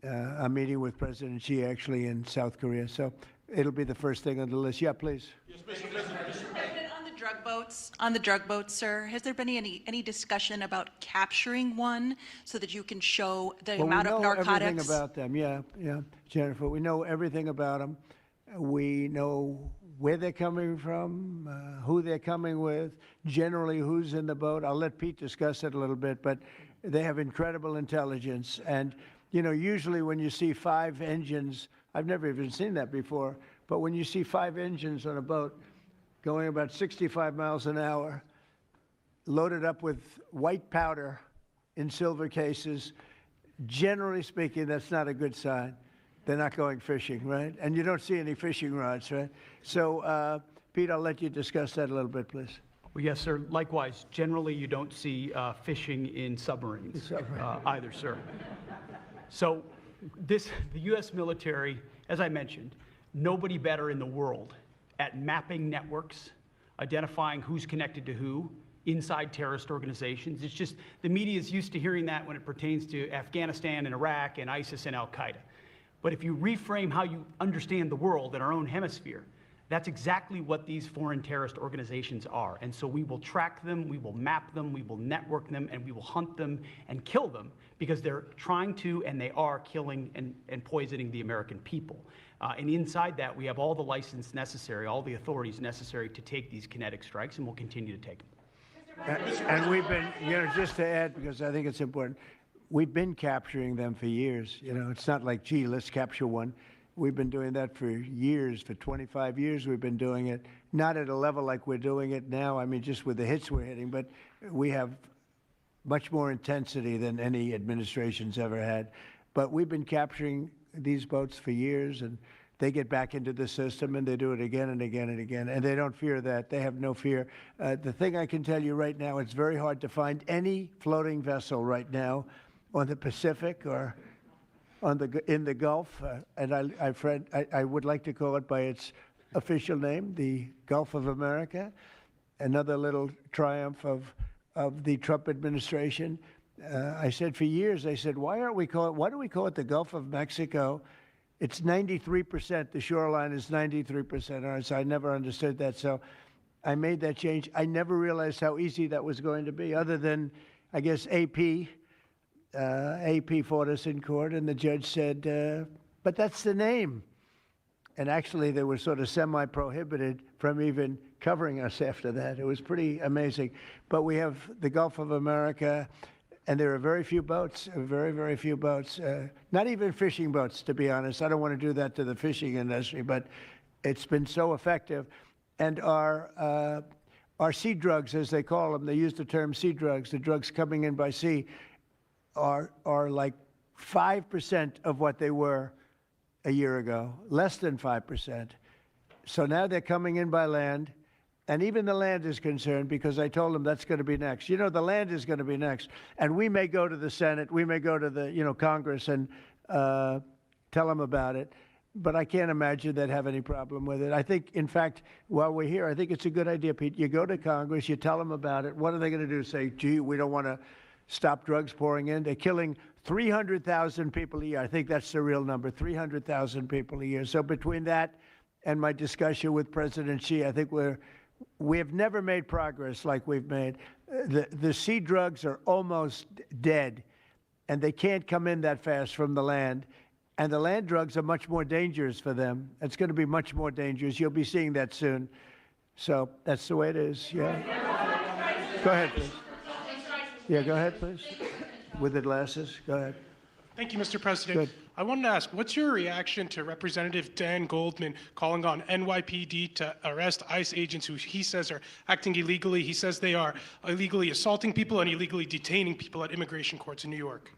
I'm meeting with President Xi actually in South Korea. So it'll be the first thing on the list. Yeah, please. Yes, Mr. President. On the drug boats, sir, has there been any discussion about capturing one so that you can show the amount of narcotics? We know everything about them. Yeah, Jennifer. We know everything about them. We know where they're coming from, who they're coming with, generally who's in the boat. I'll let Pete discuss it a little bit, but they have incredible intelligence. And, you know, usually when you see 5 engines, I've never even seen that before, but when you see 5 engines on a boat going about 65 miles an hour, loaded up with white powder in silver cases, generally speaking, that's not a good sign. They're not going fishing, right? And you don't see any fishing rods, right? So, Pete, I'll let you discuss that a little bit, please. Well, yes, sir. Likewise, generally you don't see fishing in submarines either, sir. So the U.S. military, as I mentioned, nobody better in the world at mapping networks, identifying who's connected to who inside terrorist organizations. It's just the media is used to hearing that when it pertains to Afghanistan and Iraq and ISIS and Al-Qaeda. But if you reframe how you understand the world in our own hemisphere, that's exactly what these foreign terrorist organizations are. And so we will track them, we will map them, we will network them, and we will hunt them and kill them because they're trying to and they are killing and poisoning the American people. And inside that, we have all the license necessary, all the authorities necessary to take these kinetic strikes, and we'll continue to take them. And we've been, you know, just to add, because I think it's important, we've been capturing them for years. You know, it's not like, gee, let's capture one. We've been doing that for years, for 25 years we've been doing it. Not at a level like we're doing it now, I mean, just with the hits we're hitting, but we have much more intensity than any administration's ever had. But we've been capturing these boats for years, and they get back into the system and they do it again and again and again, and they don't fear that. They have no fear. The thing I can tell you right now, it's very hard to find any floating vessel right now on the Pacific or in the Gulf, and I would like to call it by its official name, the Gulf of America. Another little triumph of the Trump administration. I said for years, I said, why do we call it the Gulf of Mexico? It's 93%, the shoreline is 93% ours. I never understood that, so I made that change. I never realized how easy that was going to be, other than, I guess, AP fought us in court, and the judge said, but that's the name. And actually, they were sort of semi-prohibited from even covering us after that. It was pretty amazing. But we have the Gulf of America, and there are very few boats, very, very few boats, not even fishing boats, to be honest. I don't want to do that to the fishing industry, but it's been so effective. And our sea drugs, as they call them, they use the term sea drugs, the drugs coming in by sea, are like 5% of what they were a year ago, less than 5%. So now they're coming in by land. And even the land is concerned, because I told them that's going to be next. You know, the land is going to be next. And we may go to the Senate, we may go to the, Congress and tell them about it. But I can't imagine they'd have any problem with it. I think, in fact, while we're here, I think it's a good idea, Pete. You go to Congress, you tell them about it. What are they going to do? Say, gee, we don't want to stop drugs pouring in? They're killing 300,000 people a year. I think that's the real number, 300,000 people a year. So between that and my discussion with President Xi, I think we have never made progress like we've made. The sea drugs are almost dead, and they can't come in that fast from the land. And the land drugs are much more dangerous for them. It's going to be much more dangerous. You'll be seeing that soon. So that's the way it is. Yeah. Go ahead, please. Yeah, go ahead, please. With the glasses. Go ahead. Thank you, Mr. President. Good. I wanted to ask, what's your reaction to Representative Dan Goldman calling on NYPD to arrest ICE agents who he says are acting illegally? He says they are illegally assaulting people and illegally detaining people at immigration courts in New York.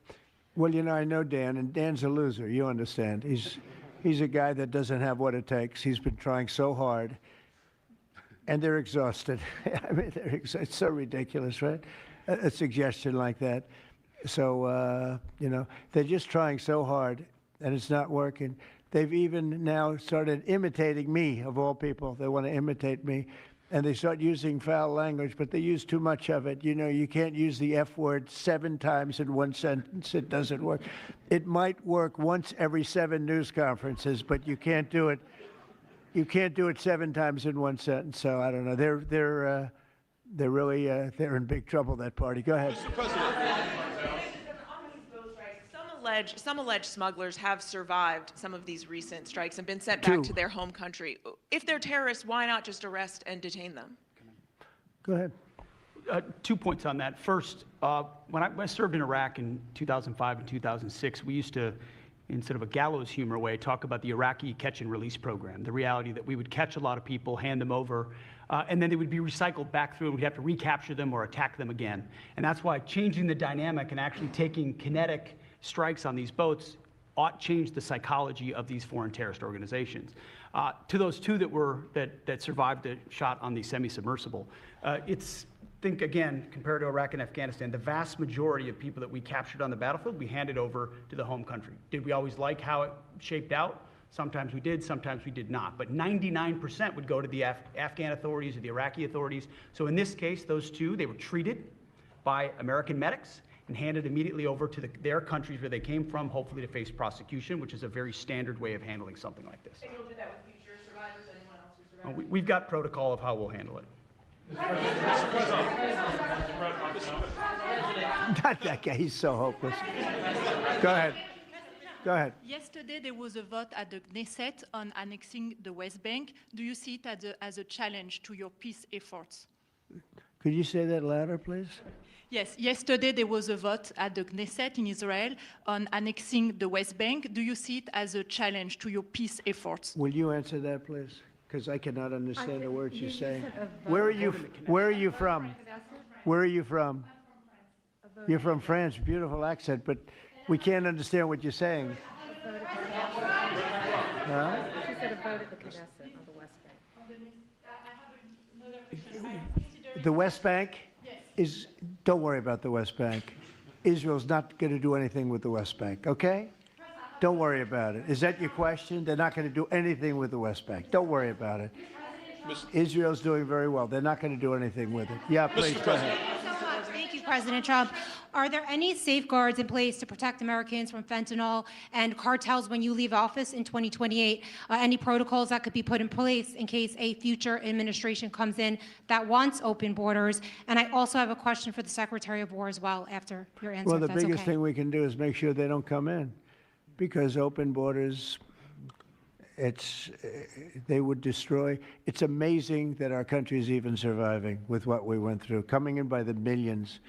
Well, you know, I know Dan, and Dan's a loser. You understand. He's a guy that doesn't have what it takes. He's been trying so hard, and they're exhausted. I mean, it's so ridiculous, right? A suggestion like that. So, you know, they're just trying so hard, and it's not working. They've even now started imitating me, of all people. They want to imitate me, and they start using foul language, but they use too much of it. You know, you can't use the F word 7 times in one sentence. It doesn't work. It might work once every 7 news conferences, but you can't do it. You can't do it 7 times in one sentence. So I don't know. They're really they're in big trouble. That party. Go ahead. Mr. President. Some alleged smugglers have survived some of these recent strikes and been sent back to their home country. If they're terrorists, why not just arrest and detain them? Go ahead. 2 points on that. First, when I served in Iraq in 2005 and 2006, we used to, in sort of a gallows humor way, talk about the Iraqi catch and release program, the reality that we would catch a lot of people, hand them over, and then they would be recycled back through, and we'd have to recapture them or attack them again. And that's why changing the dynamic and actually taking kinetic strikes on these boats ought change the psychology of these foreign terrorist organizations. To those 2 that survived the shot on the semi-submersible, think again, compared to Iraq and Afghanistan, the vast majority of people that we captured on the battlefield, we handed over to the home country. Did we always like how it shaped out? Sometimes we did, sometimes we did not. But 99% would go to the Afghan authorities or the Iraqi authorities. So in this case, those 2, they were treated by American medics and handed immediately over to their countries where they came from, hopefully to face prosecution, which is a very standard way of handling something like this. And you'll do that with future survivors, anyone else who survived? We've got protocol of how we'll handle it. Not that guy. He's so hopeless. Go ahead. Go ahead. Yesterday, there was a vote at the Knesset on annexing the West Bank. Do you see it as a challenge to your peace efforts? Could you say that louder, please? Yes, yesterday there was a vote at the Knesset in Israel on annexing the West Bank. Do you see it as a challenge to your peace efforts? Will you answer that, please? Because I cannot understand the words you're saying. Where are you from? Where are you from? You're from France. Beautiful accent, but we can't understand what you're saying. Huh? She said a vote at the Knesset on the West Bank. The West Bank is, don't worry about the West Bank. Israel's not going to do anything with the West Bank, okay? Don't worry about it. Is that your question? They're not going to do anything with the West Bank. Don't worry about it. Israel's doing very well. They're not going to do anything with it. Yeah, please, go ahead. Thank you, President Trump. Are there any safeguards in place to protect Americans from fentanyl and cartels when you leave office in 2028? Any protocols that could be put in place in case a future administration comes in that wants open borders? And I also have a question for the Secretary of War as well after your answer, Well, the if that's biggest okay. thing we can do is make sure they don't come in, because open borders, they would destroy. It's amazing that our country is even surviving with what we went through, coming in by the millions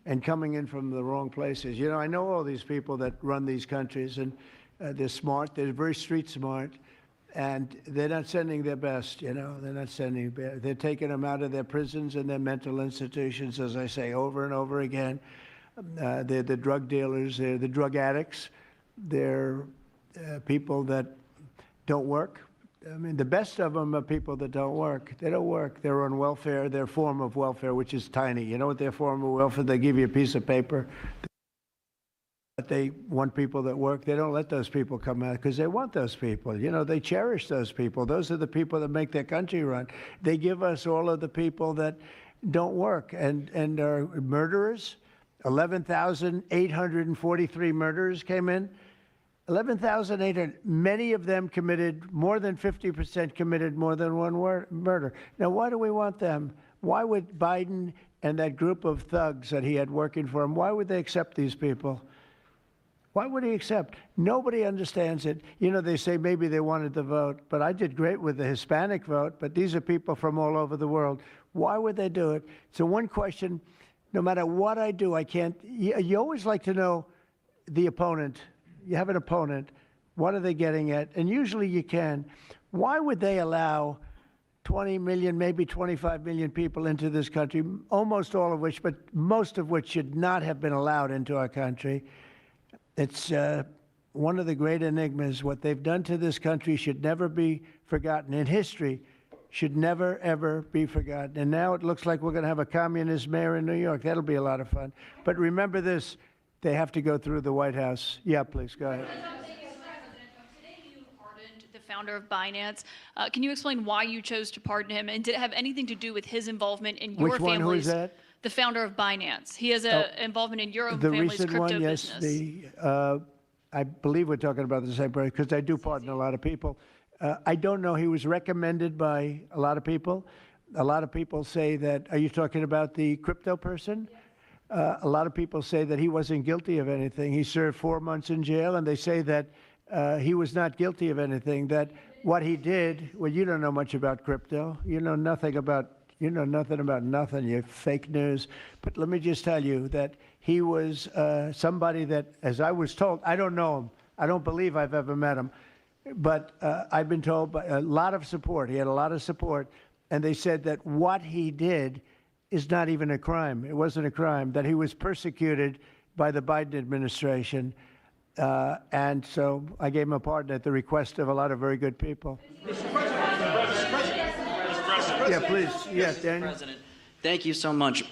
and coming in from the wrong places. You know, I know all these people that run these countries, and they're smart. They're very street smart, and they're not sending their best, you know. They're not sending, they're taking them out of their prisons and their mental institutions, as I say over and over again. They're the drug dealers. They're the drug addicts. They're people that don't work. I mean, the best of them are people that don't work. They don't work. They're on welfare, their form of welfare, which is tiny. You know what their form of welfare? They give you a piece of paper. But they want people that work. They don't let those people come out because they want those people. You know, they cherish those people. Those are the people that make their country run. They give us all of the people that don't work and are murderers. 11,843 murderers came in. 11,800. Many of them committed, more than 50% committed more than one murder. Now, why do we want them? Why would Biden and that group of thugs that he had working for him, why would they accept these people? Why would he accept? Nobody understands it. You know, they say maybe they wanted the vote, but I did great with the Hispanic vote, but these are people from all over the world. Why would they do it? So one question, no matter what I do, I can't, you always like to know the opponent. You have an opponent. What are they getting at? And usually you can. Why would they allow 20 million, maybe 25 million people into this country, almost all of which, but most of which should not have been allowed into our country? It's one of the great enigmas. What they've done to this country should never be forgotten. In history, should never, ever be forgotten. And now it looks like we're going to have a communist mayor in New York. That'll be a lot of fun. But remember this, they have to go through the White House. Yeah, please, go ahead. The founder of Binance. Can you explain why you chose to pardon him, and did it have anything to do with his involvement in your Which one? family's? Who is that? The founder of Binance. He has a involvement in your own The family's recent crypto one, yes. business. I believe we're talking about the same person because I do pardon a lot of people. I don't know. He was recommended by a lot of people. A lot of people say that. Are you talking about the crypto person? A lot of people say that he wasn't guilty of anything. He served 4 months in jail, and they say that he was not guilty of anything. That what he did. Well, you don't know much about crypto. You know nothing about. You know nothing about nothing. You're fake news. But let me just tell you that he was somebody that, as I was told, I don't know him. I don't believe I've ever met him. But I've been told by a lot of support. He had a lot of support. And they said that what he did is not even a crime. It wasn't a crime. That he was persecuted by the Biden administration. And so I gave him a pardon at the request of a lot of very good people. Yeah, please. Yes, Daniel. President, thank you so much.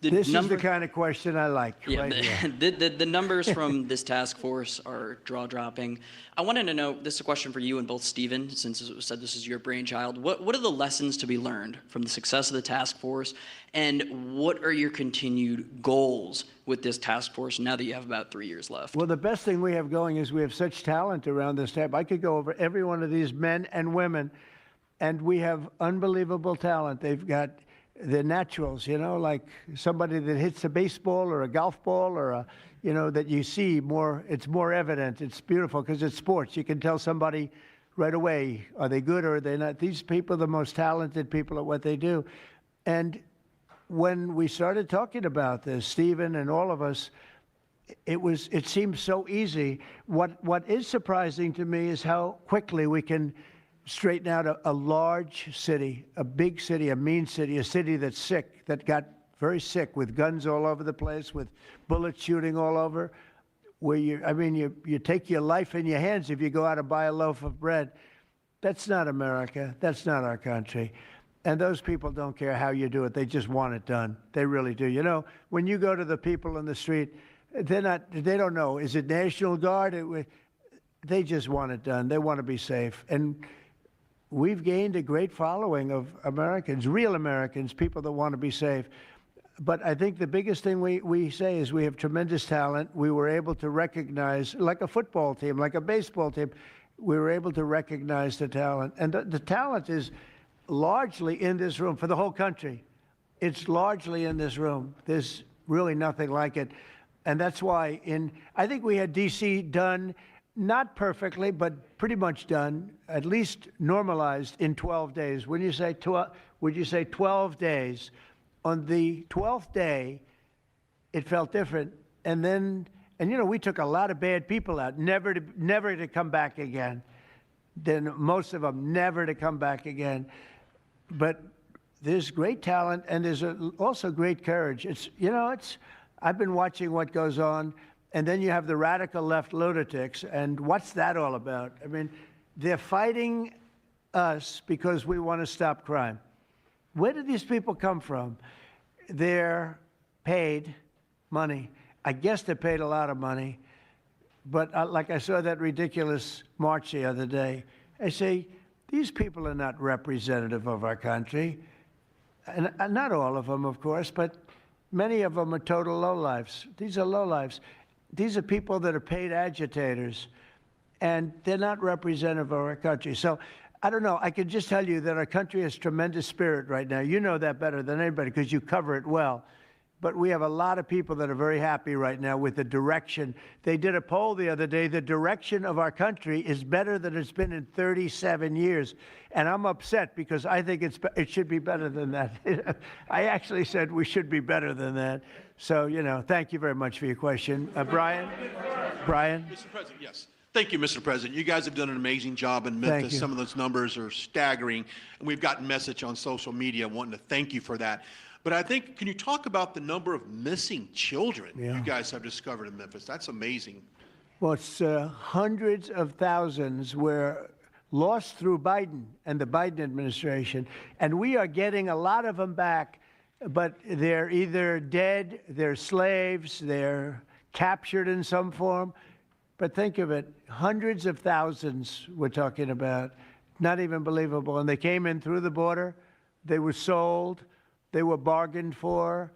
This is the kind of question I like. Yeah, right here. the numbers from this task force are jaw-dropping. I wanted to know, this is a question for you and both Stephen, since it was said this is your brainchild. What are the lessons to be learned from the success of the task force, and what are your continued goals with this task force now that you have about 3 years left? Well, the best thing we have going is we have such talent around this table. I could go over every one of these men and women, and we have unbelievable talent. They've got the naturals, you know, like somebody that hits a baseball or a golf ball or a, you know, that you see more, it's more evident. It's beautiful because it's sports. You can tell somebody right away, are they good or are they not? These people are the most talented people at what they do. And when we started talking about this, Stephen and all of us, it seemed so easy. What is surprising to me is how quickly we can straighten out a large city, a big city, a mean city, a city that's sick, that got very sick with guns all over the place, with bullets shooting all over, where you take your life in your hands if you go out and buy a loaf of bread. That's not America. That's not our country. And those people don't care how you do it. They just want it done. They really do. You know, when you go to the people in the street, they don't know. Is it National Guard? They just want it done. They want to be safe. And we've gained a great following of Americans, real Americans, people that want to be safe. But I think the biggest thing we say is we have tremendous talent. We were able to recognize, like a football team, like a baseball team, we were able to recognize the talent. And the talent is largely in this room for the whole country. It's largely in this room. There's really nothing like it. And that's why I think we had D.C. done, not perfectly, but pretty much done, at least normalized in 12 days. Would you say 12 days? On the 12th day, it felt different. And you know, we took a lot of bad people out, never to come back again. Then most of them never to come back again. But there's great talent, and there's also great courage. I've been watching what goes on. And then you have the radical left lunatics, and what's that all about? I mean, they're fighting us because we want to stop crime. Where do these people come from? They're paid money. I guess they're paid a lot of money. But like I saw that ridiculous march the other day, I say, these people are not representative of our country. And not all of them, of course, but many of them are total lowlifes. These are lowlifes. These are people that are paid agitators. and they're not representative of our country. So I don't know. I can just tell you that our country has tremendous spirit right now. You know that better than anybody because you cover it well. But we have a lot of people that are very happy right now with the direction. They did a poll the other day. The direction of our country is better than it's been in 37 years. And I'm upset because I think it should be better than that. I actually said we should be better than that. So, you know, thank you very much for your question. Brian? Brian? Mr. President, yes. Thank you, Mr. President. You guys have done an amazing job in Thank Memphis. you. Some of those numbers are staggering, and we've gotten message on social media wanting to thank you for that. But I think, can you talk about the number of missing children you guys have discovered in Memphis? That's amazing. Well, it's hundreds of thousands were lost through Biden and the Biden administration, and we are getting a lot of them back, but they're either dead, they're slaves, they're captured in some form. But think of it, hundreds of thousands we're talking about, not even believable. And they came in through the border, they were sold, they were bargained for,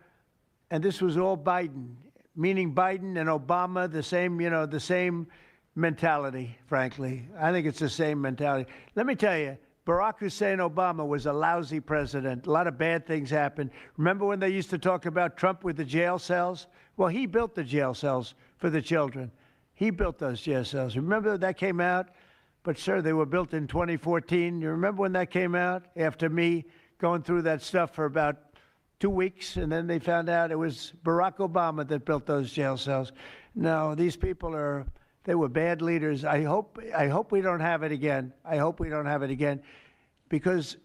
and this was all Biden, meaning Biden and Obama, the same, you know, the same mentality, frankly. I think it's the same mentality. Let me tell you, Barack Hussein Obama was a lousy president. A lot of bad things happened. Remember when they used to talk about Trump with the jail cells? Well, he built the jail cells for the children. He built those jail cells. Remember that came out? But, sir, they were built in 2014. You remember when that came out? After me going through that stuff for about 2 weeks, and then they found out it was Barack Obama that built those jail cells. No, these people they were bad leaders. I hope we don't have it again. I hope we don't have it again because,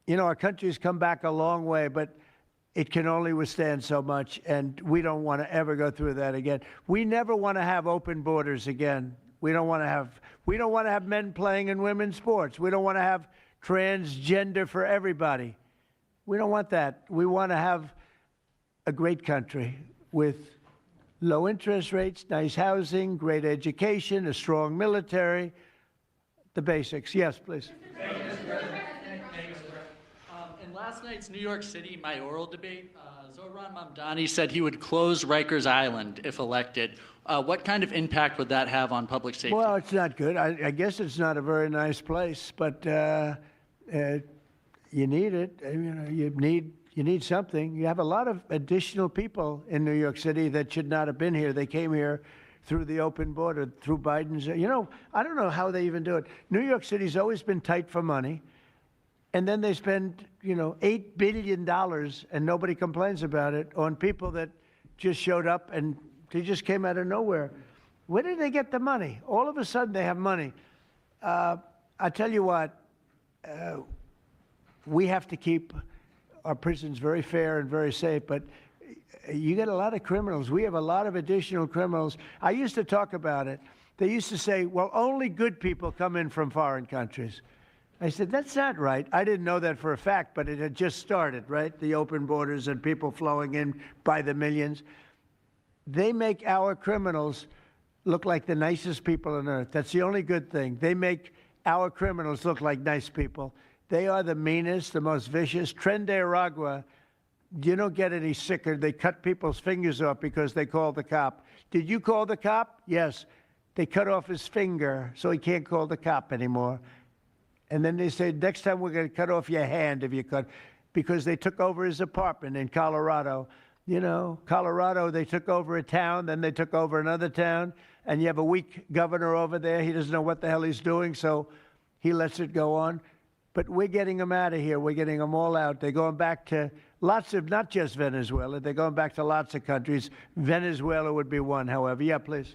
you know, our country's come back a long way, but it can only withstand so much, and we don't want to ever go through that again. We never want to have open borders again. We don't want to have men playing in women's sports. We don't want to have transgender for everybody. We don't want that. We want to have a great country with low interest rates, nice housing, great education, a strong military, the basics. Yes, please. In last night's New York City mayoral debate, Zohran Mamdani said he would close Rikers Island if elected. What kind of impact would that have on public safety? Well, it's not good. I guess it's not a very nice place, but you need it. You know, you need something. You have a lot of additional people in New York City that should not have been here. They came here through the open border, through Biden's. You know, I don't know how they even do it. New York City's always been tight for money, and then they spend, you know, $8 billion, and nobody complains about it, on people that just showed up and they just came out of nowhere. Where did they get the money? All of a sudden, they have money. I tell you what. We have to keep our prisons very fair and very safe, but you get a lot of criminals. We have a lot of additional criminals. I used to talk about it. They used to say, well, only good people come in from foreign countries. I said, that's not right. I didn't know that for a fact, but it had just started, right? The open borders and people flowing in by the millions. They make our criminals look like the nicest people on earth. That's the only good thing. They make our criminals look like nice people. They are the meanest, the most vicious. Tren de Aragua, you don't get any sicker. They cut people's fingers off because they called the cop. Did you call the cop? Yes. They cut off his finger so he can't call the cop anymore. And then they say, next time we're going to cut off your hand if you cut, because they took over his apartment in Colorado. You know, Colorado, they took over a town, then they took over another town, and you have a weak governor over there. He doesn't know what the hell he's doing, so he lets it go on. But we're getting them out of here. We're getting them all out. They're going back to lots of, not just Venezuela, they're going back to lots of countries. Venezuela would be one, however. Yeah, please.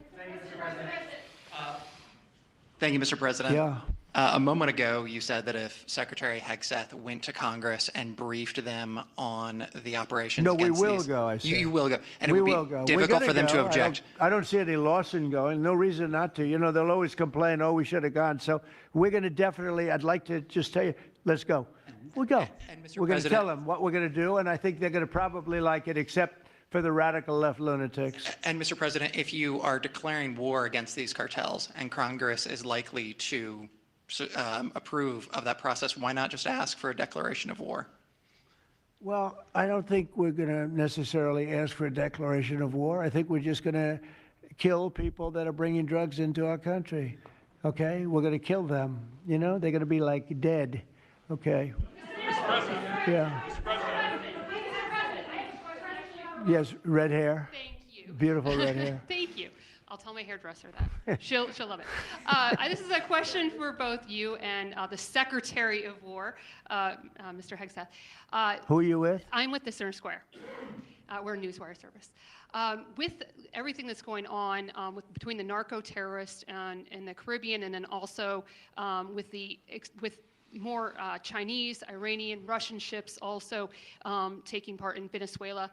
Thank you, Mr. President. Yeah. A moment ago, you said that if Secretary Hegseth went to Congress and briefed them on the operations No, we against will these- go, I said. You will go. And We it would will be go. We're difficult gonna for them to go. object. I don't see any Lawson going. No reason not to. You know, they'll always complain, oh, we should have gone. So we're going to definitely, I'd like to just tell you, let's go. We'll go. Mr. We're going to President- tell them what we're going to do, and I think they're going to probably like it, except for the radical left lunatics. And Mr. President, if you are declaring war against these cartels and Congress is likely to approve of that process, why not just ask for a declaration of war? Well, I don't think we're going to necessarily ask for a declaration of war. I think we're just going to kill people that are bringing drugs into our country. okay? We're going to kill them. You know, they're going to be like dead, okay? Yeah. Yes, red hair. Thank you. Beautiful red hair. Thank you. I'll tell my hairdresser that. She'll love it. This is a question for both you and the Secretary of War, Mr. Hegseth. Who are you with? I'm with the Center Square. We're a newswire service. With everything that's going on between the narco-terrorists in the Caribbean, and then also with more Chinese, Iranian, Russian ships also taking part in Venezuela.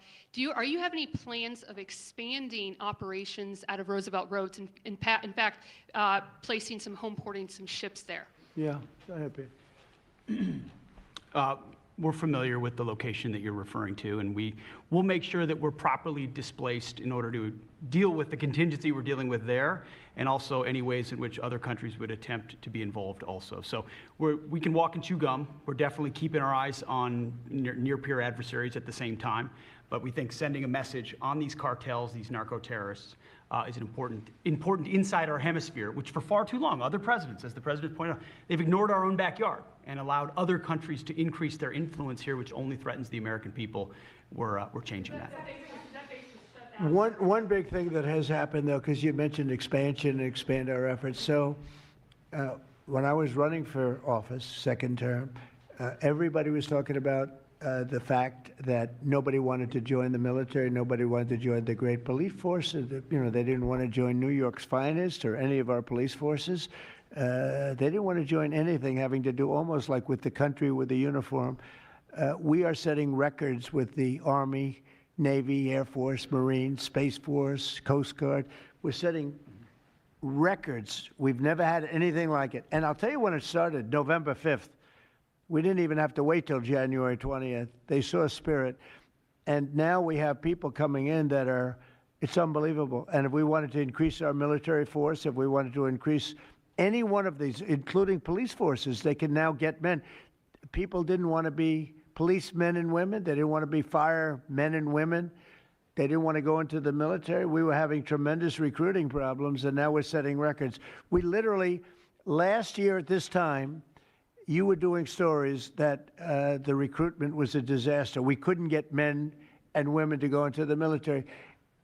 Are you have any plans of expanding operations out of Roosevelt Roads and in fact placing some home porting some ships there? Yeah, go ahead, Pete. We're familiar with the location that you're referring to, and we'll make sure that we're properly displaced in order to deal with the contingency we're dealing with there, and also any ways in which other countries would attempt to be involved also. So we can walk and chew gum. We're definitely keeping our eyes on near-peer adversaries at the same time, but we think sending a message on these cartels, these narco-terrorists, is an important inside our hemisphere, which for far too long, other presidents, as the president pointed out, they've ignored our own backyard and allowed other countries to increase their influence here, which only threatens the American people. We're changing that. One big thing that has happened, though, because you mentioned expansion and expand our efforts. So when I was running for office, second term, everybody was talking about the fact that nobody wanted to join the military, nobody wanted to join the great police force. They didn't want to join New York's finest or any of our police forces. They didn't want to join anything having to do almost like with the country with the uniform. We are setting records with the Army, Navy, Air Force, Marines, Space Force, Coast Guard. We're setting records. We've never had anything like it. And I'll tell you when it started, November 5th. We didn't even have to wait till January 20th. They saw spirit. And now we have people coming in that are, it's unbelievable. And if we wanted to increase our military force, if we wanted to increase any one of these, including police forces, they can now get men. People didn't want to be policemen and women. They didn't want to be firemen and women. They didn't want to go into the military. We were having tremendous recruiting problems, and now we're setting records. We literally, last year at this time, you were doing stories that the recruitment was a disaster. We couldn't get men and women to go into the military.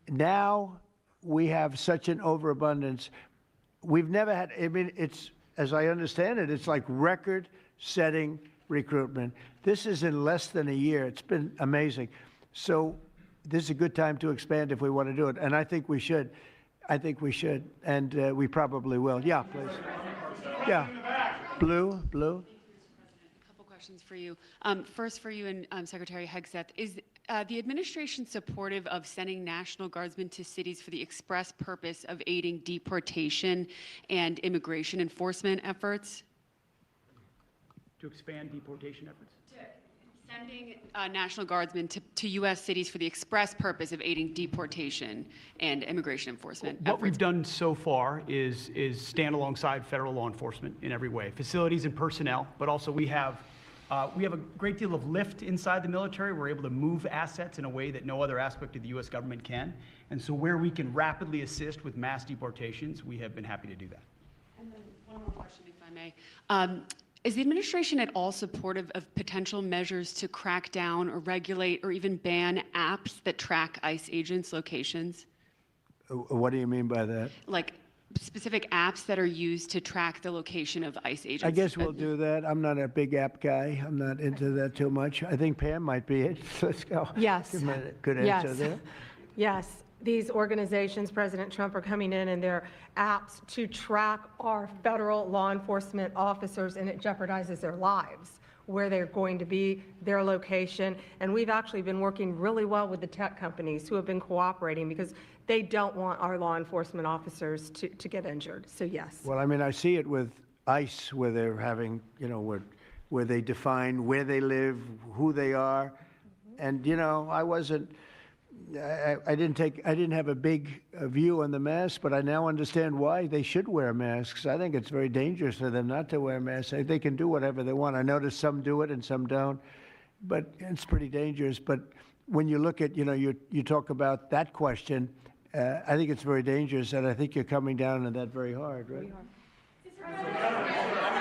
Now we have such an overabundance. We've never had, I mean, it's, as I understand it, it's like record-setting recruitment. This is in less than a year. It's been amazing. So this is a good time to expand if we want to do it. And I think we should. I think we should. And we probably will. Yeah, please. Yeah. Blue. A couple questions for you. First for you and Secretary Hegseth. Is the administration supportive of sending National Guardsmen to cities for the express purpose of aiding deportation and immigration enforcement efforts? To expand deportation efforts? Sending National Guardsmen to U.S. cities for the express purpose of aiding deportation and immigration enforcement What efforts. we've done so far is stand alongside federal law enforcement in every way, facilities and personnel, but also we have a great deal of lift inside the military. We're able to move assets in a way that no other aspect of the U.S. government can. And so where we can rapidly assist with mass deportations, we have been happy to do that. And then one more question, if I may. Is the administration at all supportive of potential measures to crack down or regulate or even ban apps that track ICE agents' locations? What do you mean by that? Like specific apps that are used to track the location of ICE agents? I guess we'll do that. I'm not a big app guy. I'm not into that too much. I think Pam might be it. Let's go. Yes. Good answer there. Yes. These organizations, President Trump, are coming in and they're apps to track our federal law enforcement officers, and it jeopardizes their lives, where they're going to be, their location. And we've actually been working really well with the tech companies who have been cooperating because they don't want our law enforcement officers to get injured. So yes. Well, I mean, I see it with ICE, where they're having, where they define where they live, who they are. And, I didn't have a big view on the mask, but I now understand why they should wear masks. I think it's very dangerous for them not to wear masks. They can do whatever they want. I notice some do it and some don't, but it's pretty dangerous. But when you look at, you talk about that question, I think it's very dangerous, and I think you're coming down on that very hard, right?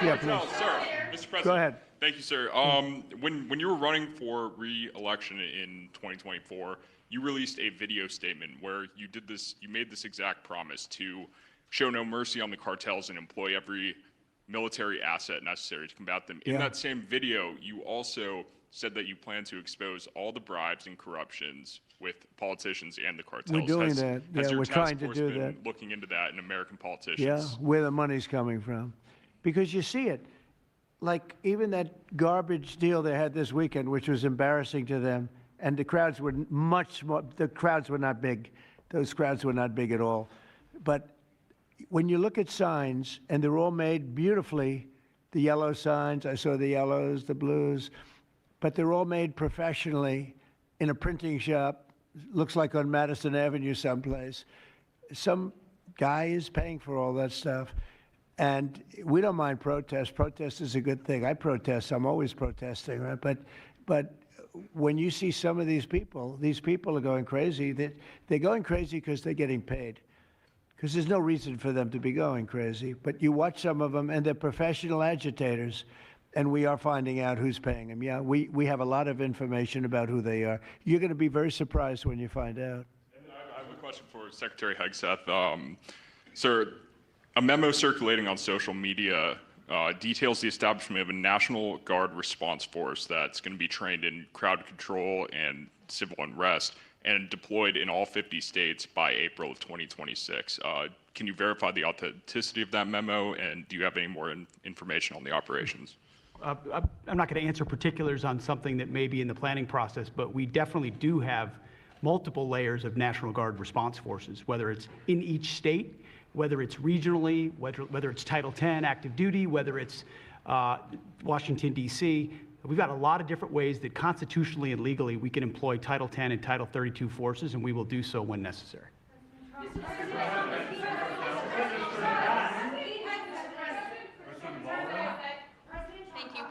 Yeah, please. Sir, Mr. President. Go ahead. Thank you, sir. When you were running for re-election in 2024, you released a video statement where you made this exact promise to show no mercy on the cartels and employ every military asset necessary to combat them. In that same video, you also said that you plan to expose all the bribes and corruptions with politicians and the cartels. We're doing that. Has Yeah, your we're task trying to force do been that. looking into that in American politicians? Yeah, where the money's coming from. Because you see it. Like even that garbage deal they had this weekend, which was embarrassing to them, and the crowds were much more, the crowds were not big. Those crowds were not big at all. But when you look at signs, and they're all made beautifully, the yellow signs, I saw the yellows, the blues, but they're all made professionally in a printing shop, looks like on Madison Avenue someplace. Some guy is paying for all that stuff. And we don't mind protest. Protest is a good thing. I protest. I'm always protesting, right? But when you see some of these people are going crazy. They're going crazy because they're getting paid. Because there's no reason for them to be going crazy. But you watch some of them, and they're professional agitators, and we are finding out who's paying them. Yeah, we have a lot of information about who they are. You're going to be very surprised when you find out. And I have a question for Secretary Hegseth. Sir, a memo circulating on social media details the establishment of a National Guard response force that's going to be trained in crowd control and civil unrest and deployed in all 50 states by April of 2026. Can you verify the authenticity of that memo, and do you have any more information on the operations? I'm not going to answer particulars on something that may be in the planning process, but we definitely do have multiple layers of National Guard response forces, whether it's in each state, whether it's regionally, whether it's Title 10 active duty, whether it's Washington, D.C. We've got a lot of different ways that constitutionally and legally we can employ Title 10 and Title 32 forces, and we will do so when necessary. Thank you.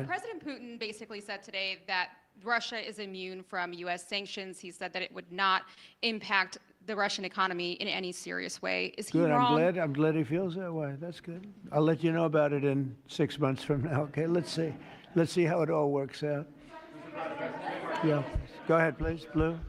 President Putin basically said today that Russia is immune from U.S. sanctions. He said that it would not impact the Russian economy in any serious way. Is he Good. wrong? I'm glad he feels that way. That's good. I'll let you know about it in 6 months from now. Okay. Let's see how it all works out. Yeah. Go ahead, please. Blue.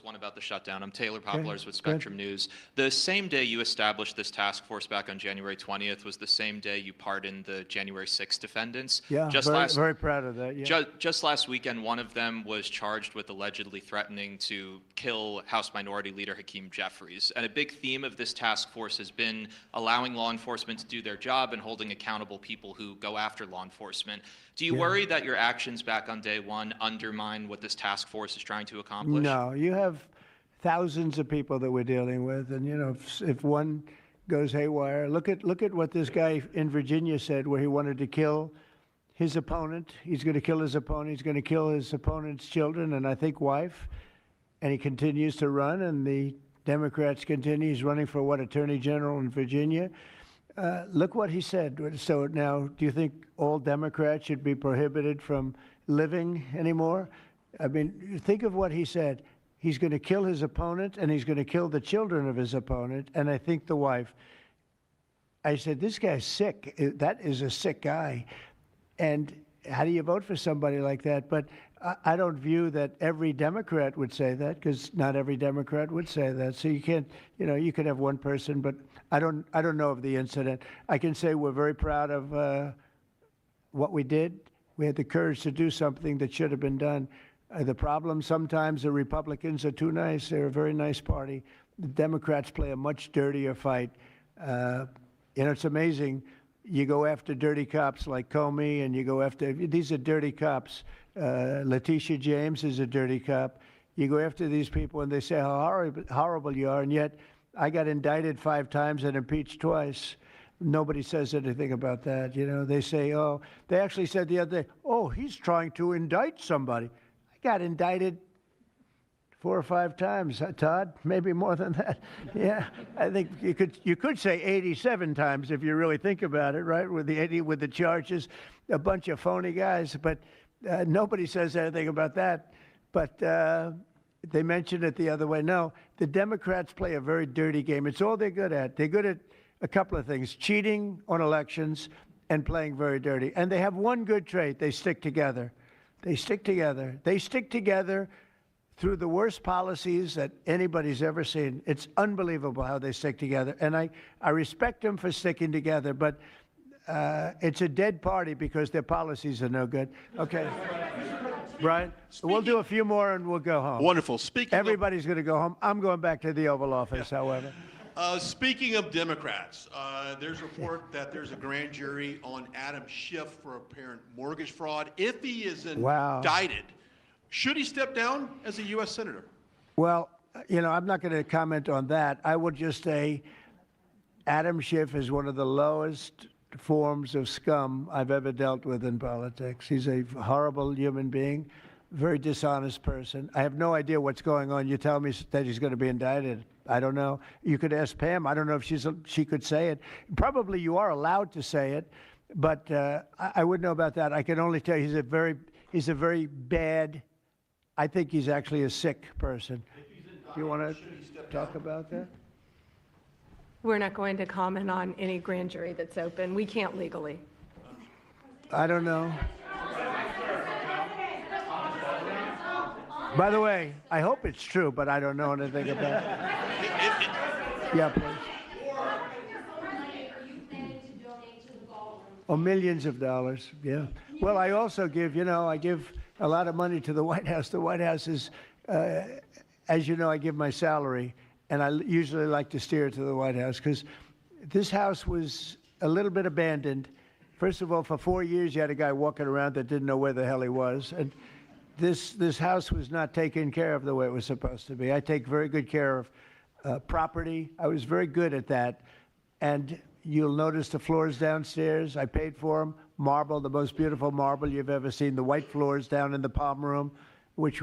One about the shutdown. I'm Taylor Poplars with Spectrum News. The same day you established this task force back on January 20th was the same day you pardoned the January 6th defendants. Yeah, very proud of that. Yeah. Just last weekend, one of them was charged with allegedly threatening to kill House Minority Leader Hakeem Jeffries. And a big theme of this task force has been allowing law enforcement to do their job and holding accountable people who go after law enforcement. Do you worry that your actions back on day one undermine what this task force is trying to accomplish? No, you have thousands of people that we're dealing with, and if one goes haywire, look at what this guy in Virginia said, where he wanted to kill his opponent. He's going to kill his opponent. He's going to kill his opponent's children and I think wife, and he continues to run, and the Democrats continue. He's running for Attorney General in Virginia. Look what he said. So now, do you think all Democrats should be prohibited from living anymore? I mean, think of what he said. He's going to kill his opponent, and he's going to kill the children of his opponent, and I think the wife. I said, this guy's sick. That is a sick guy. And how do you vote for somebody like that? But I don't view that every Democrat would say that, because not every Democrat would say that. So you can't, you could have one person, but I don't know of the incident. I can say we're very proud of what we did. We had the courage to do something that should have been done. The problem sometimes the Republicans are too nice. They're a very nice party. The Democrats play a much dirtier fight. It's amazing. You go after dirty cops like Comey, and you go after, these are dirty cops. Letitia James is a dirty cop. You go after these people and they say how horrible you are, and yet I got indicted 5 times and impeached twice. Nobody says anything about that. They say, they actually said the other day, he's trying to indict somebody. I got indicted 4 or 5 times, Todd, maybe more than that. Yeah, I think you could say 87 times if you really think about it, right? With the charges, a bunch of phony guys, but nobody says anything about that. But they mentioned it the other way. No, the Democrats play a very dirty game. It's all they're good at. They're good at a couple of things: cheating on elections and playing very dirty. And they have one good trait: they stick together. They stick together. They stick together through the worst policies that anybody's ever seen. It's unbelievable how they stick together. And I respect them for sticking together, but it's a dead party because their policies are no good. Okay. Brian, we'll do a few more and we'll go home. Wonderful. Everybody's going to go home. I'm going back to the Oval Office, however. Speaking of Democrats, there's a report that there's a grand jury on Adam Schiff for apparent mortgage fraud. If he is indicted, should he step down as a U.S. Senator? Well, I'm not going to comment on that. I will just say Adam Schiff is one of the lowest forms of scum I've ever dealt with in politics. He's a horrible human being, very dishonest person. I have no idea what's going on. You tell me that he's going to be indicted. I don't know. You could ask Pam. I don't know if she could say it. Probably you are allowed to say it, but I wouldn't know about that. I can only tell you he's a very bad. I think he's actually a sick person. Do you want to talk about that? We're not going to comment on any grand jury that's open. We can't legally. I don't know. By the way, I hope it's true, but I don't know anything about it. Yeah, please. Oh, millions of dollars, yeah. Well, I also give, I give a lot of money to the White House. The White House is, as you know, I give my salary, and I usually like to steer it to the White House because this house was a little bit abandoned. First of all, for 4 years, you had a guy walking around that didn't know where the hell he was. And this house was not taken care of the way it was supposed to be. I take very good care of property. I was very good at that. And you'll notice the floors downstairs, I paid for them. Marble, the most beautiful marble you've ever seen. The white floors down in the palm room, which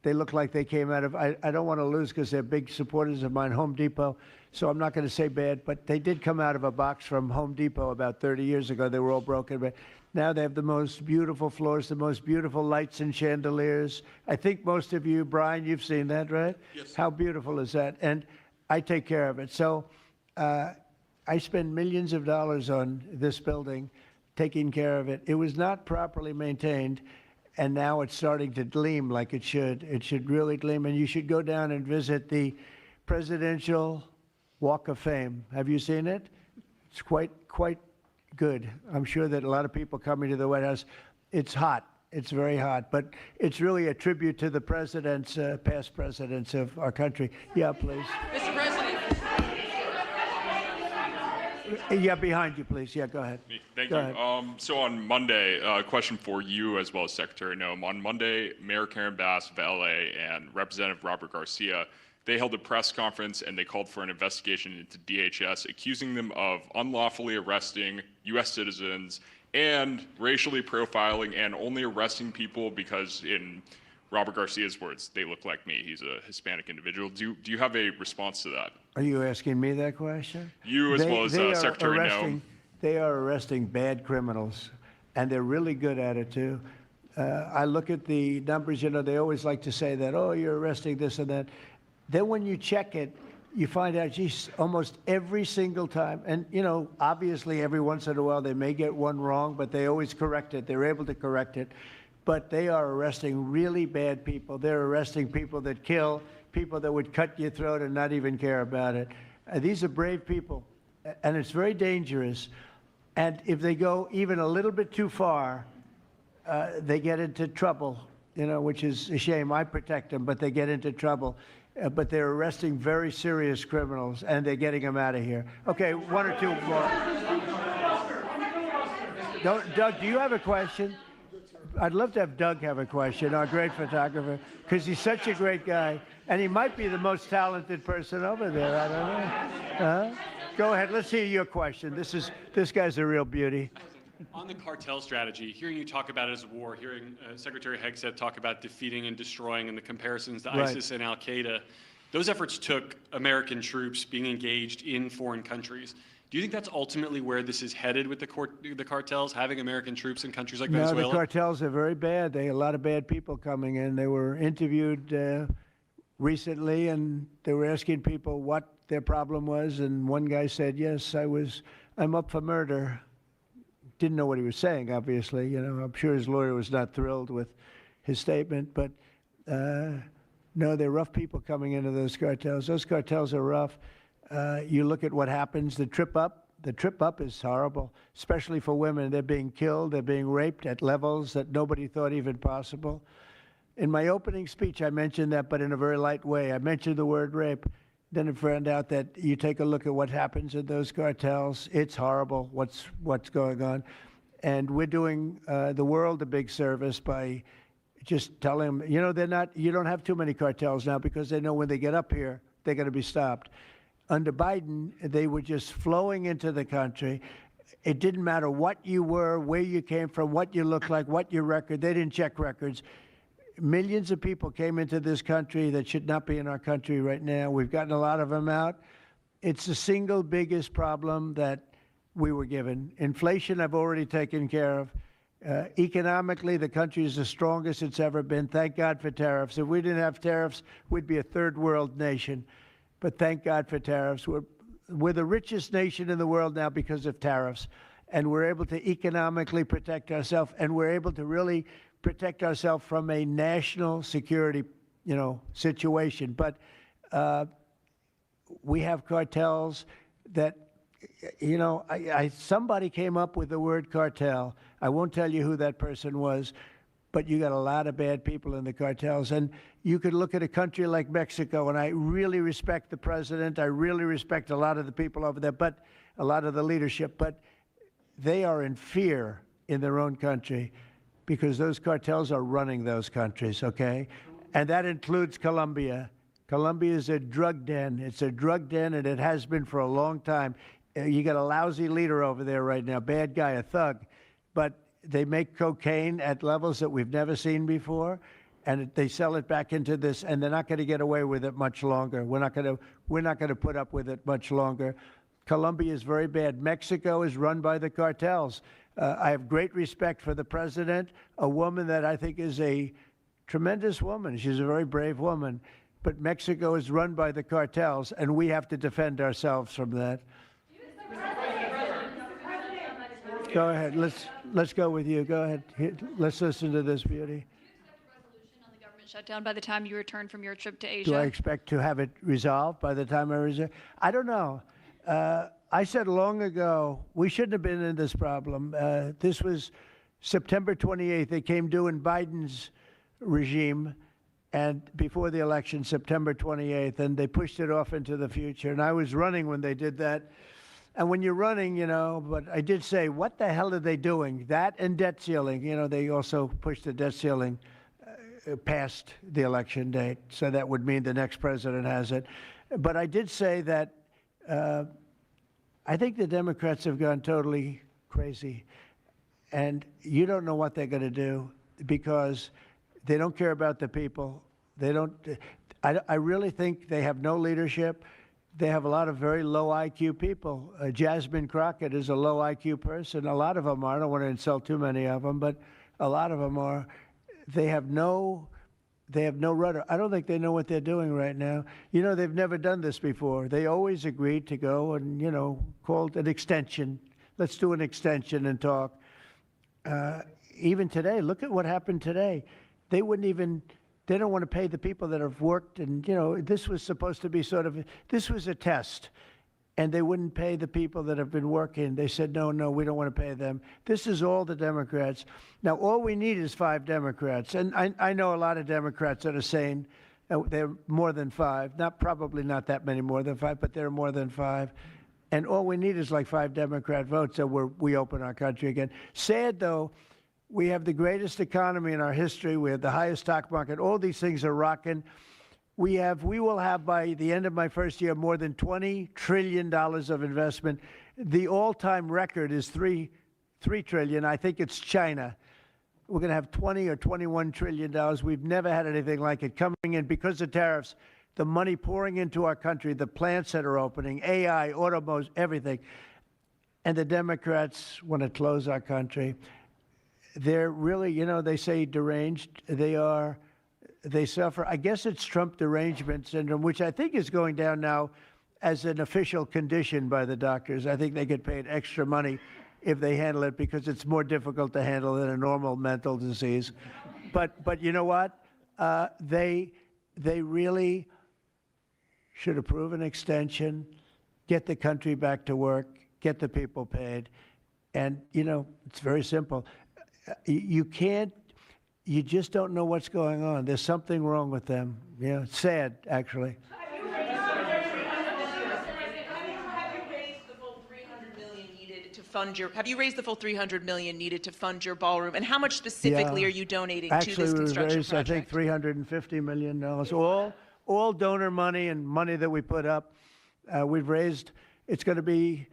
they look like they came out of, I don't want to lose because they're big supporters of mine, Home Depot. So I'm not going to say bad, but they did come out of a box from Home Depot about 30 years ago. They were all broken, but now they have the most beautiful floors, the most beautiful lights and chandeliers. I think most of you, Brian, you've seen that, right? Yes. How beautiful is that? And I take care of it. So I spend millions of dollars on this building, taking care of it. It was not properly maintained, and now it's starting to gleam like it should. It should really gleam, and you should go down and visit the Presidential Walk of Fame. Have you seen it? It's quite good. I'm sure that a lot of people coming to the White House, it's hot. It's very hot, but it's really a tribute to the presidents, past presidents of our country. Yeah, please. Mr. President. Yeah, behind you, please. Yeah, go ahead. Thank Go you. ahead. So on Monday, a question for you as well as Secretary Noem. On Monday, Mayor Karen Bass of LA and Representative Robert Garcia, they held a press conference and they called for an investigation into DHS, accusing them of unlawfully arresting U.S. citizens and racially profiling and only arresting people because, in Robert Garcia's words, they look like me. He's a Hispanic individual. Do you have a response to that? Are you asking me that question? You as well as Secretary Noem. They are arresting bad criminals, and they're really good at it, too. I look at the numbers, they always like to say that, oh, you're arresting this and that. Then when you check it, you find out, geez, almost every single time, and, obviously every once in a while they may get one wrong, but they always correct it. They're able to correct it. But they are arresting really bad people. They're arresting people that kill, people that would cut your throat and not even care about it. These are brave people, and it's very dangerous. And if they go even a little bit too far, they get into trouble, which is a shame. I protect them, but they get into trouble. But they're arresting very serious criminals, and they're getting them out of here. Okay, one or two more. Doug, do you have a question? I'd love to have Doug have a question, our great photographer, because he's such a great guy, and he might be the most talented person over there. I don't know. Go ahead. Let's hear your question. This guy's a real beauty. On the cartel strategy, hearing you talk about it as a war, hearing Secretary Hegseth talk about defeating and destroying and the comparisons to Right. ISIS and Al-Qaeda, those efforts took American troops being engaged in foreign countries. Do you think that's ultimately where this is headed with the cartels, having American troops in countries like No, Venezuela? the cartels are very bad. They a lot of bad people coming in. They were interviewed recently, and they were asking people what their problem was, and one guy said, yes, I'm up for murder. Didn't know what he was saying, obviously. You know, I'm sure his lawyer was not thrilled with his statement, but no, they're rough people coming into those cartels. Those cartels are rough. You look at what happens, the trip up is horrible, especially for women. They're being killed, they're being raped at levels that nobody thought even possible. In my opening speech, I mentioned that, but in a very light way. I mentioned the word rape. Then I found out that you take a look at what happens in those cartels. It's horrible what's going on. And we're doing the world a big service by just telling them, you know, you don't have too many cartels now because they know when they get up here, they're going to be stopped. Under Biden, they were just flowing into the country. It didn't matter what you were, where you came from, what you looked like, what your record. They didn't check records. Millions of people came into this country that should not be in our country right now. We've gotten a lot of them out. It's the single biggest problem that we were given. Inflation, I've already taken care of. Economically, the country is the strongest it's ever been. Thank God for tariffs. If we didn't have tariffs, we'd be a third world nation. But thank God for tariffs. We're the richest nation in the world now because of tariffs. And we're able to economically protect ourselves, and we're able to really protect ourselves from a national security, situation. But we have cartels that, somebody came up with the word cartel. I won't tell you who that person was, but you got a lot of bad people in the cartels. And you could look at a country like Mexico, and I really respect the president. I really respect a lot of the people over there, but a lot of the leadership. But they are in fear in their own country because those cartels are running those countries, okay? And that includes Colombia. Colombia is a drug den. It's a drug den, and it has been for a long time. You got a lousy leader over there right now, bad guy, a thug. But they make cocaine at levels that we've never seen before, and they sell it back into this, and they're not going to get away with it much longer. We're not going to put up with it much longer. Colombia is very bad. Mexico is run by the cartels. I have great respect for the president, a woman that I think is a tremendous woman. She's a very brave woman. But Mexico is run by the cartels, and we have to defend ourselves from that. Go ahead. Let's go with you. Go ahead. Let's listen to this beauty. Shutdown by the time you return from your trip to Asia? Do I expect to have it resolved by the time I return? I don't know. I said long ago we shouldn't have been in this problem. This was September 28th. It came due in Biden's regime, and before the election, September 28th, and they pushed it off into the future. And I was running when they did that. And when you're running, but I did say, what the hell are they doing? That and debt ceiling. They also pushed the debt ceiling past the election date. So that would mean the next president has it. But I did say that I think the Democrats have gone totally crazy. And you don't know what they're going to do because they don't care about the people. They don't. I really think they have no leadership. They have a lot of very low IQ people. Jasmine Crockett is a low IQ person. A lot of them are. I don't want to insult too many of them, but a lot of them are. They have no rudder. I don't think they know what they're doing right now. They've never done this before. They always agreed to go and, called an extension. Let's do an extension and talk. Even today, look at what happened today. They don't want to pay the people that have worked. And, this was supposed to be this was a test. And they wouldn't pay the people that have been working. They said, no, we don't want to pay them. This is all the Democrats. Now, all we need is 5 Democrats. And I know a lot of Democrats that are saying they're more than 5. Probably not that many more than 5, but there are more than 5. And all we need is like 5 Democrat votes so we open our country again. Sad, though, we have the greatest economy in our history. We have the highest stock market. All these things are rocking. We will have by the end of my first year more than $20 trillion of investment. The all-time record is $3 trillion. I think it's China. We're going to have $20 or $21 trillion. We've never had anything like it coming in because of tariffs. The money pouring into our country, the plants that are opening, AI, automobiles, everything. And the Democrats want to close our country. They're really, they say deranged. They suffer. I guess it's Trump derangement syndrome, which I think is going down now as an official condition by the doctors. I think they get paid extra money if they handle it because it's more difficult to handle than a normal mental disease. But you know what? They really should approve an extension, get the country back to work, get the people paid. And, you know, it's very simple. You just don't know what's going on. There's something wrong with them. Yeah, it's sad, actually. Have you raised the full $300 million needed to fund your? Have you raised the full $300 million needed to fund your ballroom? And how much specifically are you donating to this construction raised, project? I think, $350 million. All donor money and money that we put up. We've raised. It's going to be.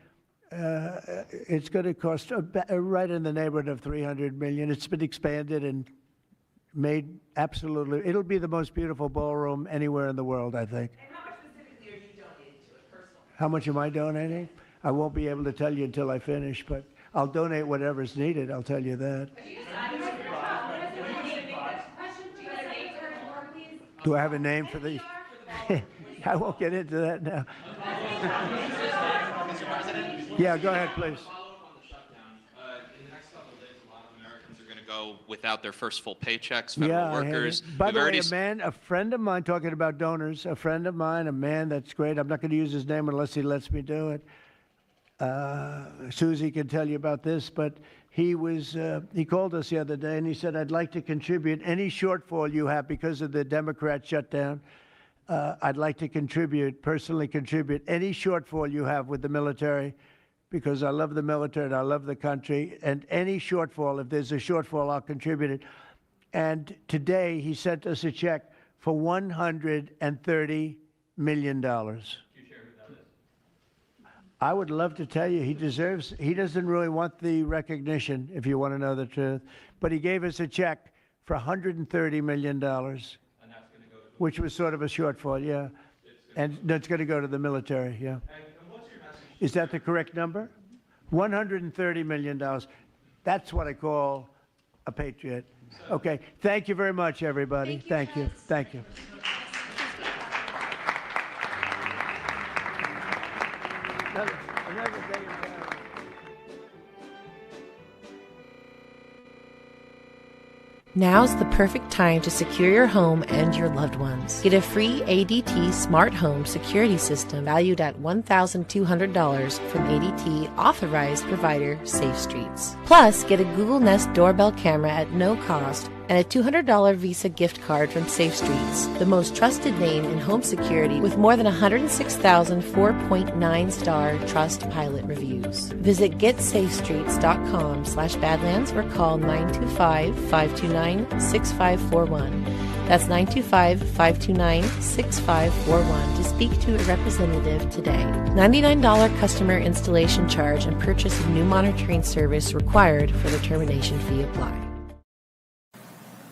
It's going to cost right in the neighborhood of $300 million. It's been expanded and made absolutely. It'll be the most beautiful ballroom anywhere in the world, I think. And how much specifically are you donating to it personally? How much am I donating? I won't be able to tell you until I finish, but I'll donate whatever's needed. I'll tell you that. Do I have a name for the? I won't get into that now. Yeah, go ahead, please. In the next couple of days, a lot of Americans are going to go without their first full paychecks. Federal workers. By the way, a friend of mine, talking about donors, a friend of mine, a man that's great. I'm not going to use his name unless he lets me do it. Susie can tell you about this, but he called us the other day and he said, I'd like to contribute any shortfall you have because of the Democrat shutdown. I'd like to personally contribute any shortfall you have with the military because I love the military and I love the country. And any shortfall, if there's a shortfall, I'll contribute it. And today he sent us a check for $130 million. I would love to tell you he doesn't really want the recognition, if you want to know the truth, but he gave us a check for $130 million, which was sort of a shortfall, yeah. And that's going to go to the military, yeah. Is that the correct number? $130 million. That's what I call a patriot. Okay, thank you very much, everybody. Thank you. Thank you. Now's the perfect time to secure your home and your loved ones. Get a free ADT Smart Home Security System valued at $1,200 from ADT authorized provider Safe Streets. Plus, get a Google Nest doorbell camera at no cost and a $200 Visa gift card from Safe Streets, the most trusted name in home security with more than 106,000 4.9-star Trustpilot reviews. Visit getsafestreets.com/badlands or call 925-529-6541. That's 925-529-6541 to speak to a representative today. $99 customer installation charge and purchase of new monitoring service required for the termination fee apply.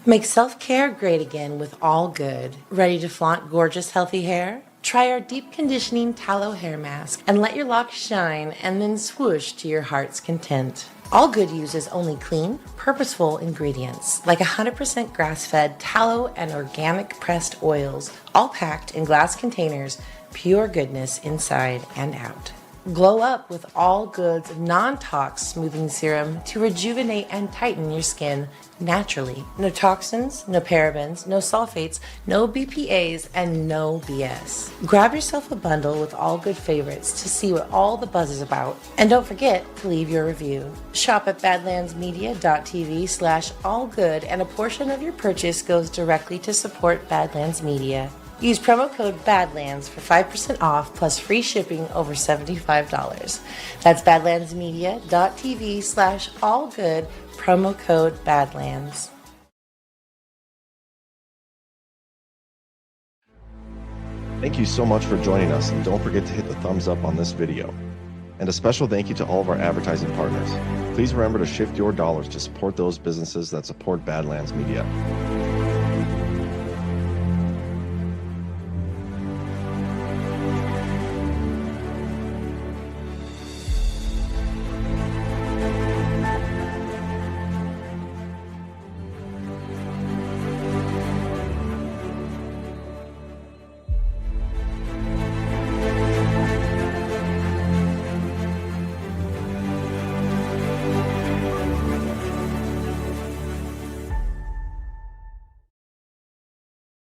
Make self-care great again with All Good. Ready to flaunt gorgeous, healthy hair? Try our deep conditioning tallow hair mask and let your locks shine and then swoosh to your heart's content. All Good uses only clean, purposeful ingredients like 100% grass-fed tallow and organic pressed oils, all packed in glass containers, pure goodness inside and out. Glow up with All Good's non-tox smoothing serum to rejuvenate and tighten your skin naturally. No toxins, no parabens, no sulfates, no BPAs, and no BS. Grab yourself a bundle with All Good favorites to see what all the buzz is about. And don't forget to leave your review. Shop at badlandsmedia.tv/allgood and a portion of your purchase goes directly to support Badlands Media. Use promo code BADLANDS for 5% off plus free shipping over $75. That's badlandsmedia.tv/allgood, promo code BADLANDS. Thank you so much for joining us, and don't forget to hit the thumbs up on this video. And a special thank you to all of our advertising partners. Please remember to shift your dollars to support those businesses that support Badlands Media.